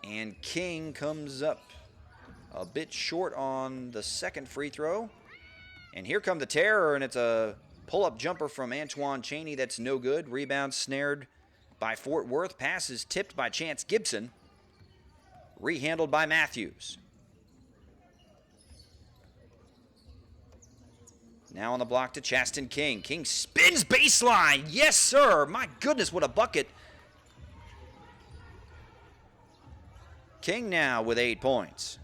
And King comes up a bit short on the second free throw. And here come the Terror, and it's a pull-up jumper from Antoine Chaney that's no good. Rebound snared by Fort Worth. Pass is tipped by Chance Gibson. Rehandled by Matthews. Now on the block to Chaston King. King spins baseline. Yes, sir. My goodness, what a bucket. King now with 8 points.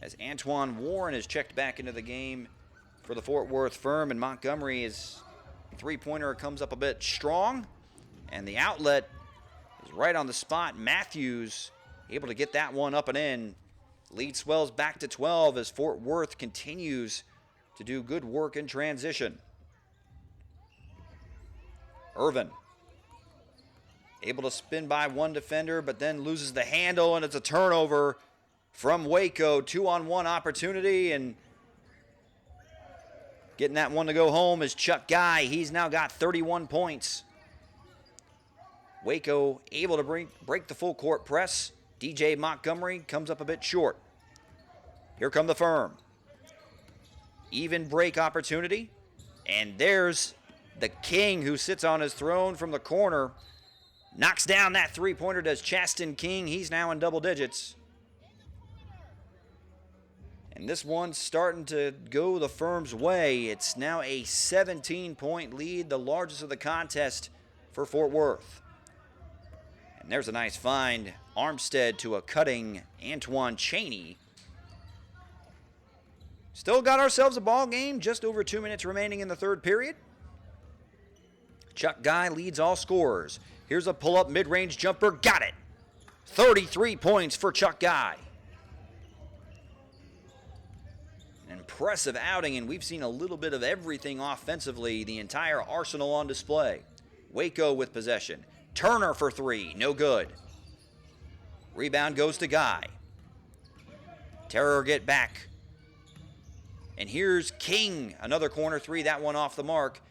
As Antoine Warren is checked back into the game for the Fort Worth Firm, and Montgomery's three-pointer comes up a bit strong, and the outlet is right on the spot. Matthews able to get that one up and in. Lead swells back to 12 as Fort Worth continues to do good work in transition. Irvin able to spin by one defender, but then loses the handle, and it's a turnover from Waco. 2-on-1 opportunity, and getting that one to go home is Chuck Guy. He's now got 31 points. Waco able to break the full court press. DJ Montgomery comes up a bit short. Here come the Firm. Even break opportunity, and there's the King who sits on his throne from the corner. Knocks down that three-pointer, does Chaston King. He's now in double digits. And this one's starting to go the Firm's way. It's now a 17-point lead, the largest of the contest for Fort Worth. And there's a nice find. Armstead to a cutting Antoine Chaney. Still got ourselves a ball game. Just over 2 minutes remaining in the third period. Chuck Guy leads all scorers. Here's a pull-up mid-range jumper. Got it. 33 points for Chuck Guy. An impressive outing, and we've seen a little bit of everything offensively. The entire arsenal on display. Waco with possession. Turner for three. No good. Rebound goes to Guy. Terror get back. And here's King. Another corner three. That one off the mark.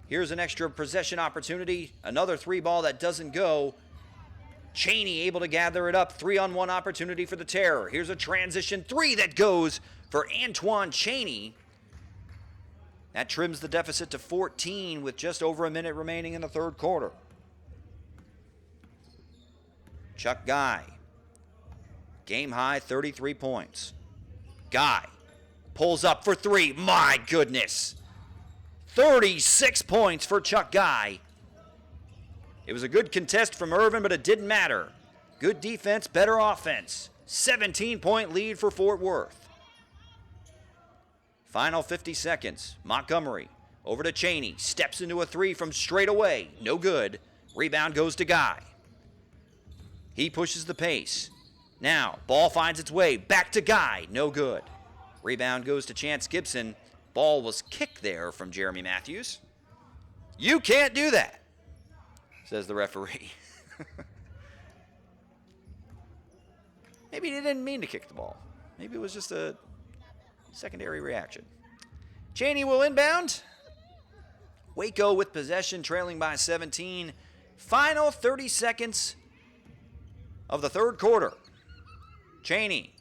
Here's an extra possession opportunity. Another three ball that doesn't go. Chaney able to gather it up. 3-on-1 opportunity for the Terror. Here's a transition three that goes for Antoine Chaney. That trims the deficit to 14 with just over a minute remaining in the third quarter. Chuck Guy. Game high 33 points. Guy pulls up for three. My goodness. 36 points for Chuck Guy. It was a good contest from Irvin, but it didn't matter. Good defense, better offense. 17-point lead for Fort Worth. Final 50 seconds. Montgomery over to Chaney. Steps into a three from straight away. No good. Rebound goes to Guy. He pushes the pace. Now, ball finds its way back to Guy. No good. Rebound goes to Chance Gibson. Ball was kicked there from Jeremy Matthews. You can't do that, says the referee. Maybe he didn't mean to kick the ball. Maybe it was just a secondary reaction. Chaney will inbound. Waco with possession, trailing by 17. Final 30 seconds of the third quarter. Chaney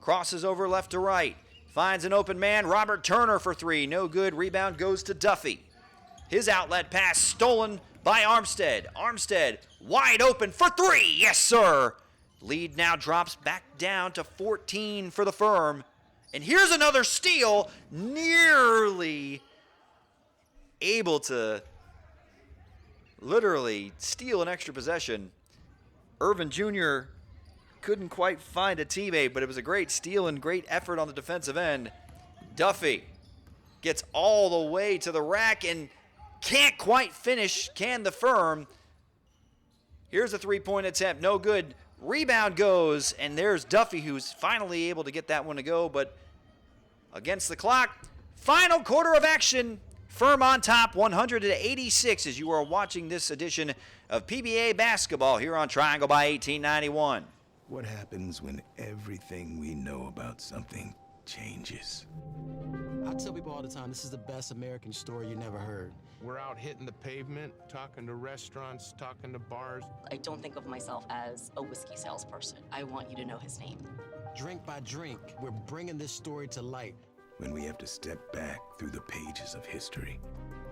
crosses over left to right. Finds an open man. Robert Turner for three. No good. Rebound goes to Duffy. His outlet pass stolen by Armstead. Armstead wide open for three. Yes, sir. Lead now drops back down to 14 for the Firm. And here's another steal, nearly able to literally steal an extra possession. Irvin Jr. couldn't quite find a teammate, but it was a great steal and great effort on the defensive end. Duffy gets all the way to the rack and can't quite finish, can the Firm. Here's a three-point attempt, no good. Rebound goes, and there's Duffy, who's finally able to get that one to go, but against the clock. Final quarter of action. Firm on top, 186, as you are watching this edition of PBA basketball here on Triangle by 1891. What happens when everything we know about something changes? I tell people all the time, this is the best American story you never heard. We're out hitting the pavement, talking to restaurants, talking to bars. I don't think of myself as a whiskey salesperson. I want you to know his name. Drink by drink, we're bringing this story to light. When we have to step back through the pages of history.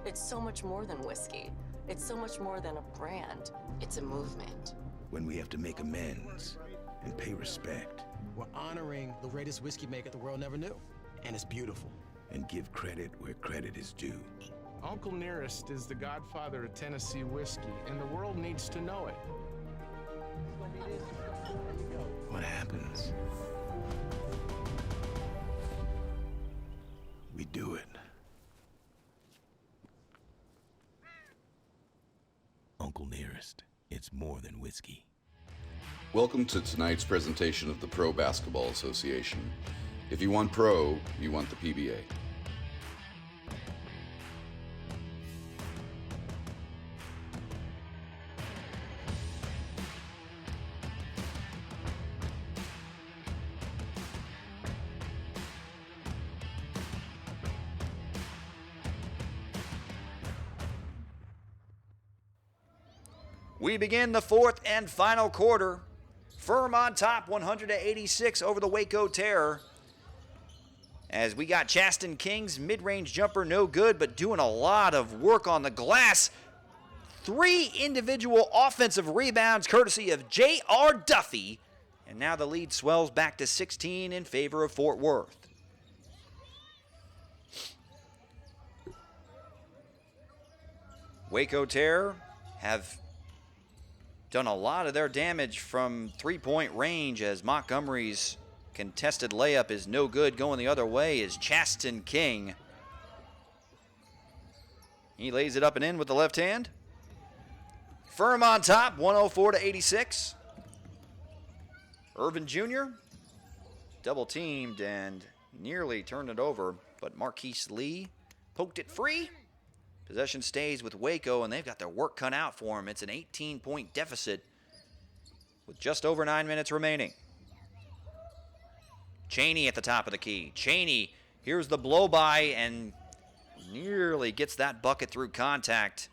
It's so much more than whiskey. It's so much more than a brand. It's a movement. When we have to make amends and pay respect. We're honoring the greatest whiskey maker the world never knew. And it's beautiful. And give credit where credit is due. Uncle Nearest is the godfather of Tennessee whiskey, and the world needs to know it. What happens? We do it. Uncle Nearest, it's more than whiskey. Welcome to tonight's presentation of the Pro Basketball Association. If you want pro, you want the PBA. We begin the fourth and final quarter. Firm on top, 186 over the Waco Terror. As we got Chaston King's mid-range jumper, no good, but doing a lot of work on the glass. 3 individual offensive rebounds courtesy of J.R. Duffy. And now the lead swells back to 16 in favor of Fort Worth. Waco Terror have done a lot of their damage from three-point range, as Montgomery's contested layup is no good. Going the other way is Chaston King. He lays it up and in with the left hand. Firm on top, 104-86. Irvin Jr. double teamed and nearly turned it over, but Marquise Lee poked it free. Possession stays with Waco, and they've got their work cut out for them. It's an 18-point deficit with just over 9 minutes remaining. Cheney at the top of the key. Cheney, here's the blow-by, and nearly gets that bucket through contact.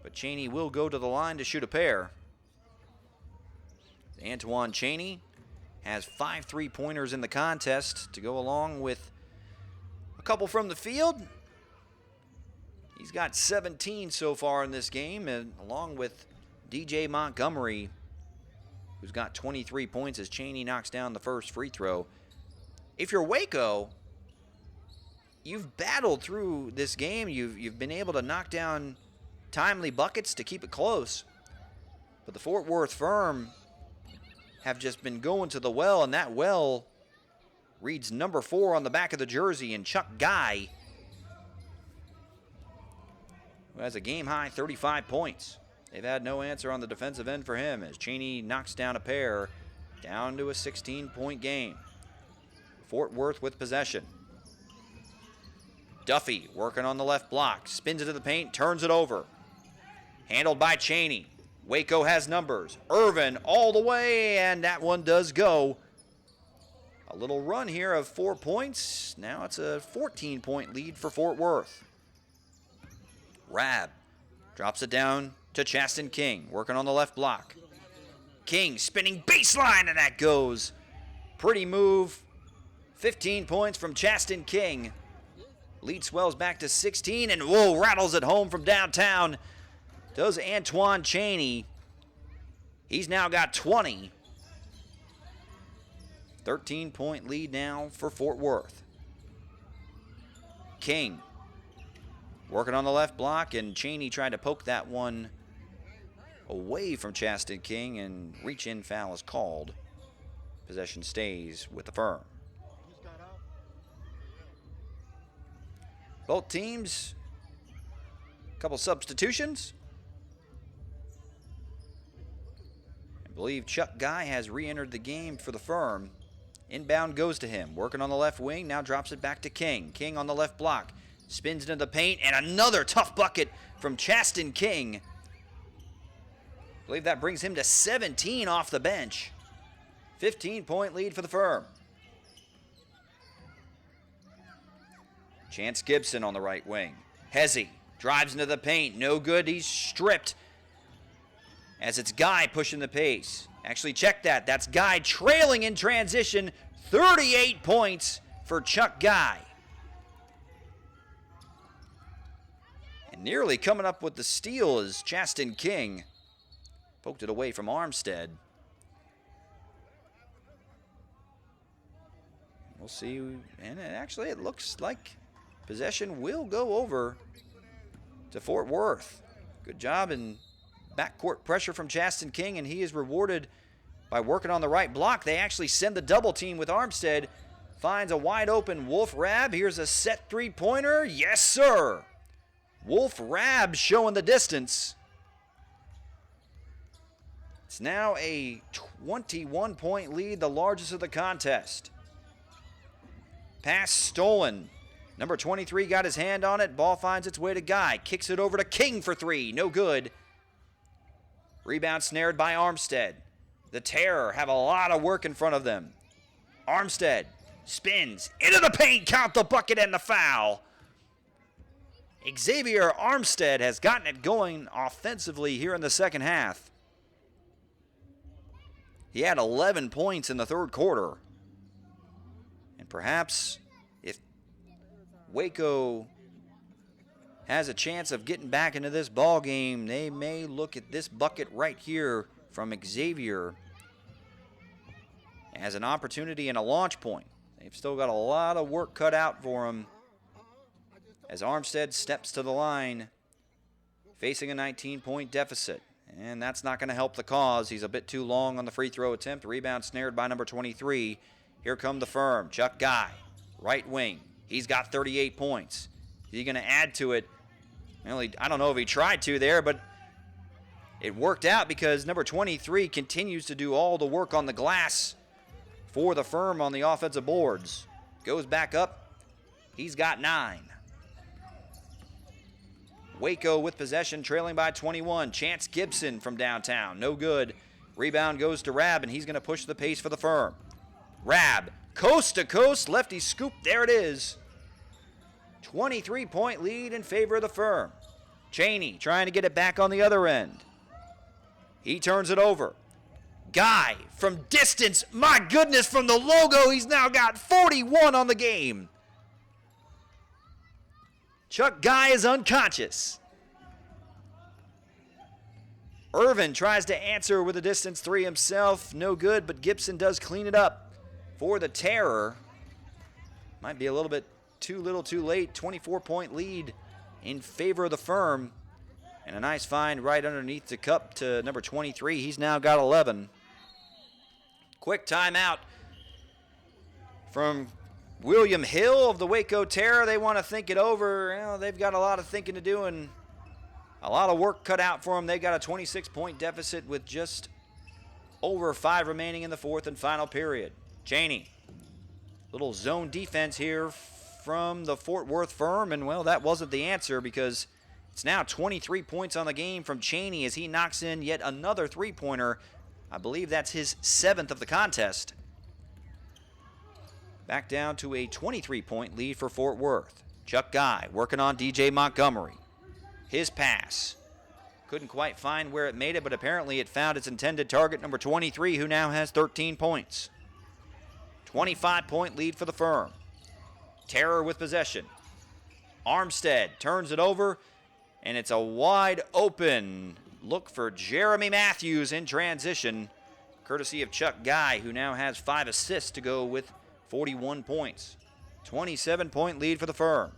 But Cheney will go to the line to shoot a pair. Antoine Cheney has 5 three-pointers in the contest to go along with a couple from the field. He's got 17 so far in this game, and along with DJ Montgomery, who's got 23 points as Cheney knocks down the first free throw. If you're Waco, you've battled through this game. You've been able to knock down timely buckets to keep it close. But the Fort Worth Firm have just been going to the well, and that well reads number 4 on the back of the jersey, and Chuck Guy, who has a game-high 35 points. They've had no answer on the defensive end for him as Cheney knocks down a pair, down to a 16-point game. Fort Worth with possession. Duffy working on the left block, spins into the paint, turns it over. Handled by Cheney. Waco has numbers. Irvin all the way, and that one does go. A little run here of 4 points. Now it's a 14-point lead for Fort Worth. Rab drops it down to Chaston King, working on the left block. King spinning baseline, and that goes. Pretty move. 15 points from Chaston King. Lead swells back to 16, and whoa, rattles it home from downtown. Does Antoine Chaney. He's now got 20. 13-point lead now for Fort Worth. King working on the left block, and Chaney tried to poke that one away from Chaston King, and reach-in foul is called. Possession stays with the Firm. Both teams, a couple substitutions. I believe Chuck Guy has re-entered the game for the Firm. Inbound goes to him, working on the left wing, now drops it back to King. King on the left block, spins into the paint, and another tough bucket from Chaston King. I believe that brings him to 17 off the bench. 15-point lead for the Firm. Chance Gibson on the right wing. Hezzy drives into the paint, no good, he's stripped. As it's Guy pushing the pace. Actually, check that. That's Guy trailing in transition. 38 points for Chuck Guy. And nearly coming up with the steal is Chaston King. Poked it away from Armstead. We'll see. And actually, it looks like possession will go over to Fort Worth. Good job in backcourt pressure from Chaston King, and he is rewarded by working on the right block. They actually send the double team with Armstead. Finds a wide open Wolf Rab. Here's a set three-pointer. Yes, sir. Wolf Rab showing the distance. It's now a 21-point lead, the largest of the contest. Pass stolen. Number 23 got his hand on it. Ball finds its way to Guy. Kicks it over to King for three. No good. Rebound snared by Armstead. The Terror have a lot of work in front of them. Armstead spins into the paint. Count the bucket and the foul. Xavier Armstead has gotten it going offensively here in the second half. He had 11 points in the third quarter. And perhaps if Waco has a chance of getting back into this ball game, they may look at this bucket right here from Xavier as an opportunity and a launch point. They've still got a lot of work cut out for them as Armstead steps to the line facing a 19-point deficit. And that's not going to help the cause. He's a bit too long on the free throw attempt. Rebound snared by number 23. Here come the Firm. Chuck Guy, right wing. He's got 38 points. Is he going to add to it? Well, I don't know if he tried to there, but it worked out because number 23 continues to do all the work on the glass for the Firm on the offensive boards. Goes back up. He's got 9. Waco with possession, trailing by 21. Chance Gibson from downtown. No good. Rebound goes to Rab, and he's going to push the pace for the Firm. Rab, coast to coast, lefty scoop. There it is. 23-point lead in favor of the Firm. Chaney trying to get it back on the other end. He turns it over. Guy from distance. My goodness, from the logo, he's now got 41 on the game. Chuck Guy is unconscious. Irvin tries to answer with a distance three himself. No good, but Gibson does clean it up for the Terror. Might be a little bit too little too late. 24-point lead in favor of the Firm. And a nice find right underneath the cup to number 23. He's now got 11. Quick timeout from William Hill of the Waco Terror. They want to think it over. Well, they've got a lot of thinking to do and a lot of work cut out for them. They've got a 26-point deficit with just over 5 remaining in the fourth and final period. Chaney, little zone defense here from the Fort Worth Firm, and well, that wasn't the answer because it's now 23 points on the game from Chaney as he knocks in yet another three-pointer. I believe that's his 7th of the contest. Back down to a 23-point lead for Fort Worth. Chuck Guy working on DJ Montgomery. His pass. Couldn't quite find where it made it, but apparently it found its intended target, number 23, who now has 13 points. 25-point lead for the Firm. Terror with possession. Armstead turns it over, and it's a wide open look for Jeremy Matthews in transition, courtesy of Chuck Guy, who now has 5 assists to go with 41 points. 27-point lead for the Firm.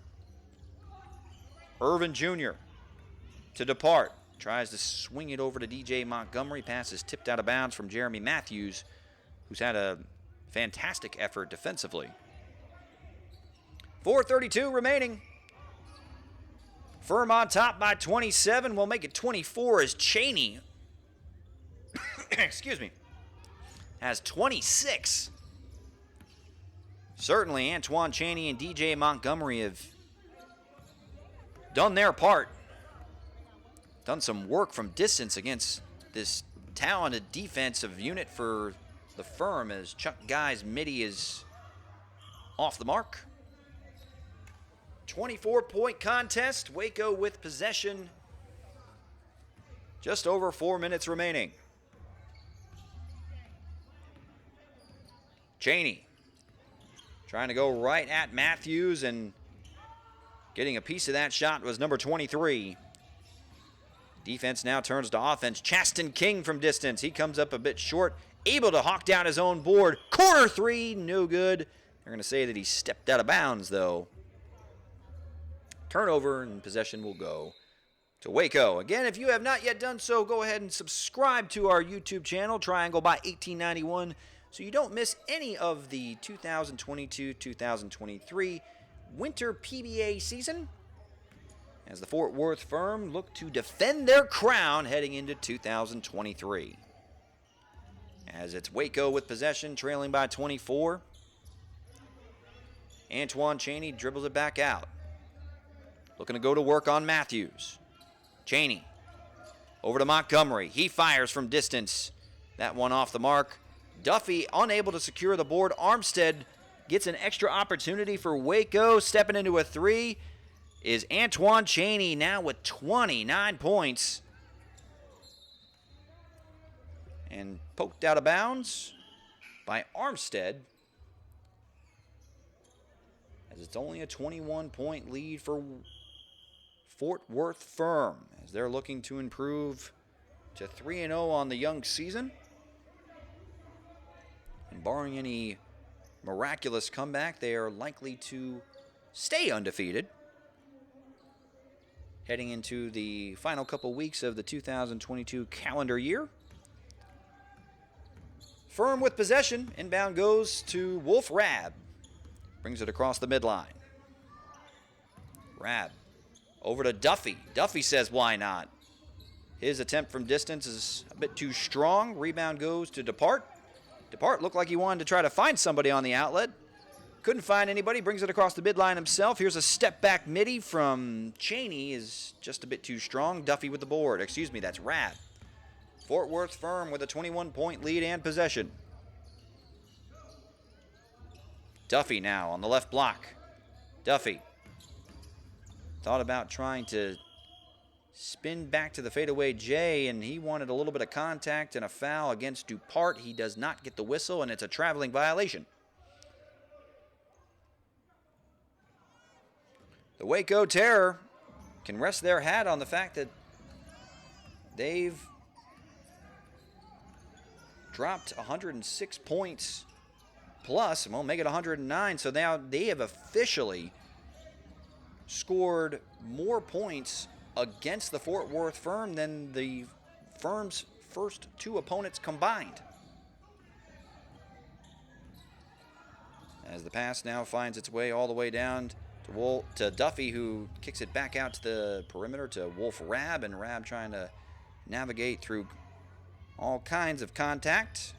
Irvin Jr. to depart. Tries to swing it over to DJ Montgomery. Pass is tipped out of bounds from Jeremy Matthews, who's had a fantastic effort defensively. 4:32 remaining. Firm on top by 27. We'll make it 24 as Cheney, excuse me, has 26. Certainly Antoine Cheney and DJ Montgomery have done their part. Done some work from distance against this talented defensive unit for the Firm, as Chuck Guy's midi is off the mark. 24-point contest. Waco with possession. Just over 4 minutes remaining. Cheney trying to go right at Matthews, and getting a piece of that shot was number 23. Defense now turns to offense. Chasten King from distance. He comes up a bit short, able to hawk down his own board. Corner three, no good. They're going to say that he stepped out of bounds, though. Turnover, and possession will go to Waco. Again, if you have not yet done so, go ahead and subscribe to our YouTube channel, Triangle by 1891, so you don't miss any of the 2022-2023 winter PBA season, as the Fort Worth Firm look to defend their crown heading into 2023. As it's Waco with possession, trailing by 24. Antoine Cheney dribbles it back out. Looking to go to work on Matthews. Cheney over to Montgomery. He fires from distance. That one off the mark. Duffy unable to secure the board. Armstead gets an extra opportunity for Waco. Stepping into a three is Antoine Cheney, now with 29 points. And poked out of bounds by Armstead, as it's only a 21-point lead for Fort Worth Firm, as they're looking to improve to 3-0 on the young season. And barring any miraculous comeback, they are likely to stay undefeated heading into the final couple weeks of the 2022 calendar year. Firm with possession. Inbound goes to Wolf Rab. Brings it across the midline. Rab over to Duffy. Duffy says, why not? His attempt from distance is a bit too strong. Rebound goes to Depart. Depart looked like he wanted to try to find somebody on the outlet. Couldn't find anybody. Brings it across the midline himself. Here's a step back midi from Cheney. Is just a bit too strong. Duffy with the board. Excuse me, that's Rab. Fort Worth Firm with a 21-point lead and possession. Duffy now on the left block. Duffy thought about trying to spin back to the fadeaway J, and he wanted a little bit of contact and a foul against Dupart. He does not get the whistle, and it's a traveling violation. The Waco Terror can rest their hat on the fact that they've dropped 106 points plus, and we'll make it 109. So now they have officially scored more points against the Fort Worth Firm than the Firm's first two opponents combined. As the pass now finds its way all the way down to Duffy, who kicks it back out to the perimeter to Wolf Rab, and Rab trying to navigate through all kinds of contact.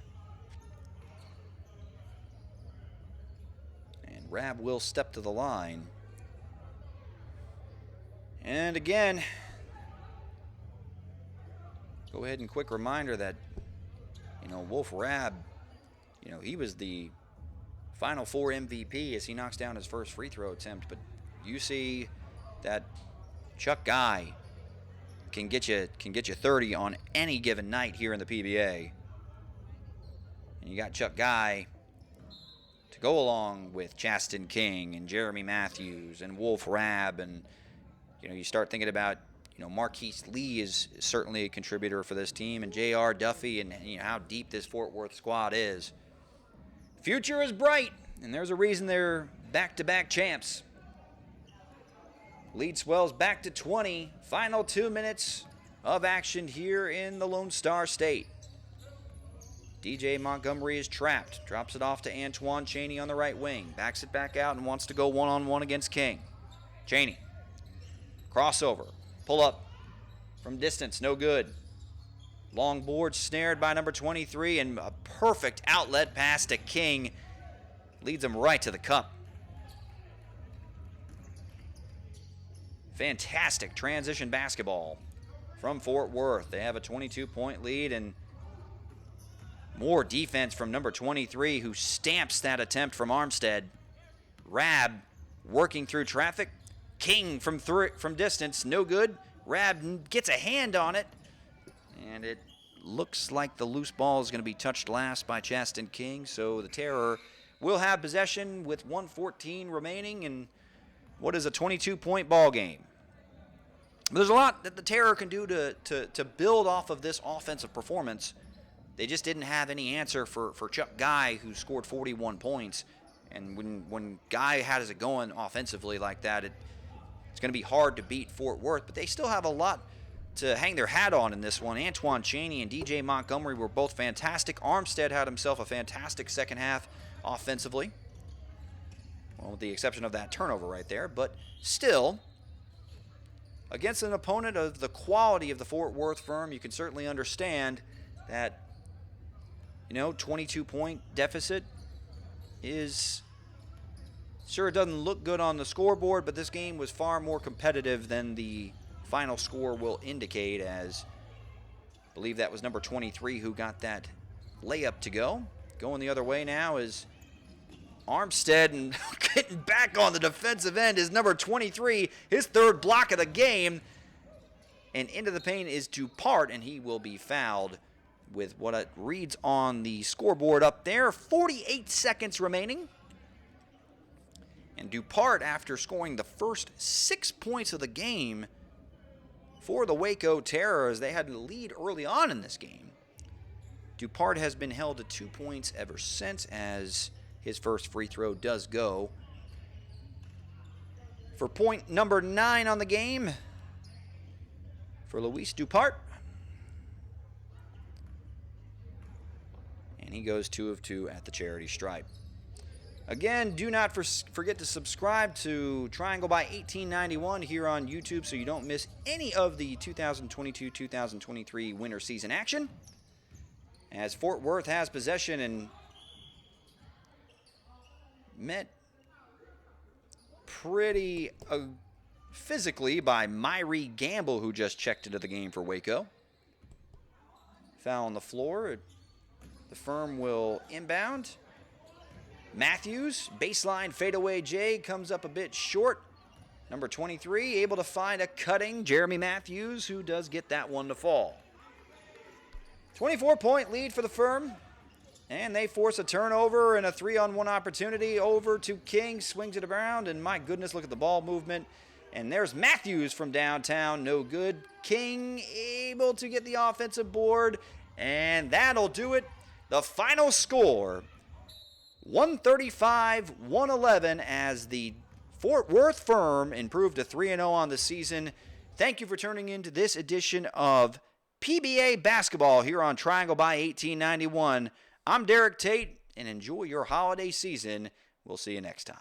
And Rab will step to the line. And again, go ahead and quick reminder that, Wolf Rab, he was the Final Four MVP as he knocks down his first free throw attempt. But you see that Chuck Guy can get you 30 on any given night here in the PBA. And you got Chuck Guy to go along with Chaston King and Jeremy Matthews and Wolf Rabb. And, you start thinking about, Marquise Lee is certainly a contributor for this team, and J.R. Duffy, and how deep this Fort Worth squad is. Future is bright, and there's a reason they're back-to-back champs. Lead swells back to 20. Final 2 minutes of action here in the Lone Star State. DJ Montgomery is trapped. Drops it off to Antoine Chaney on the right wing. Backs it back out and wants to go one-on-one against King. Chaney. Crossover. Pull up from distance. No good. Long board snared by number 23, and a perfect outlet pass to King. Leads him right to the cup. Fantastic transition basketball from Fort Worth. They have a 22-point lead, and more defense from number 23, who stamps that attempt from Armstead. Rabb working through traffic. King from distance, no good. Rabb gets a hand on it, and it looks like the loose ball is going to be touched last by Chaston King, so the Terror will have possession with 1:14 remaining in what is a 22-point ball game. There's a lot that the Terror can do to build off of this offensive performance. They just didn't have any answer for Chuck Guy, who scored 41 points. And when Guy has it going offensively like that, it's going to be hard to beat Fort Worth. But they still have a lot to hang their hat on in this one. Antoine Chaney and DJ Montgomery were both fantastic. Armstead had himself a fantastic second half offensively. Well, with the exception of that turnover right there. But still, against an opponent of the quality of the Fort Worth F.I.R.M, you can certainly understand that 22-point deficit is, sure, it doesn't look good on the scoreboard, but this game was far more competitive than the final score will indicate, as I believe that was number 23 who got that layup to go. Going the other way now is Armstead, and getting back on the defensive end is number 23, his third block of the game. And into the paint is Dupart, and he will be fouled with what it reads on the scoreboard up there. 48 seconds remaining. And Dupart, after scoring the first 6 points of the game for the Waco Terror, as they had to lead early on in this game, Dupart has been held to 2 points ever since, as his first free throw does go. For point number 9 on the game, for Luis Dupart. And he goes 2 of 2 at the charity stripe. Again, do not forget to subscribe to Triangle by 1891 here on YouTube so you don't miss any of the 2022-2023 winter season action. As Fort Worth has possession and met pretty physically by Myrie Gamble, who just checked into the game for Waco. Foul on the floor. The F.I.R.M will inbound. Matthews, baseline fadeaway J, comes up a bit short. Number 23, able to find a cutting Jeremy Matthews, who does get that one to fall. 24-point lead for the F.I.R.M. And they force a turnover and a 3-on-1 opportunity over to King. Swings it around, and my goodness, look at the ball movement. And there's Matthews from downtown, no good. King able to get the offensive board, and that'll do it. The final score, 135-111, as the Fort Worth F.I.R.M improved to 3-0 on the season. Thank you for tuning in to this edition of PBA Basketball here on Triangle by 1891. I'm Derek Tate, and enjoy your holiday season. We'll see you next time.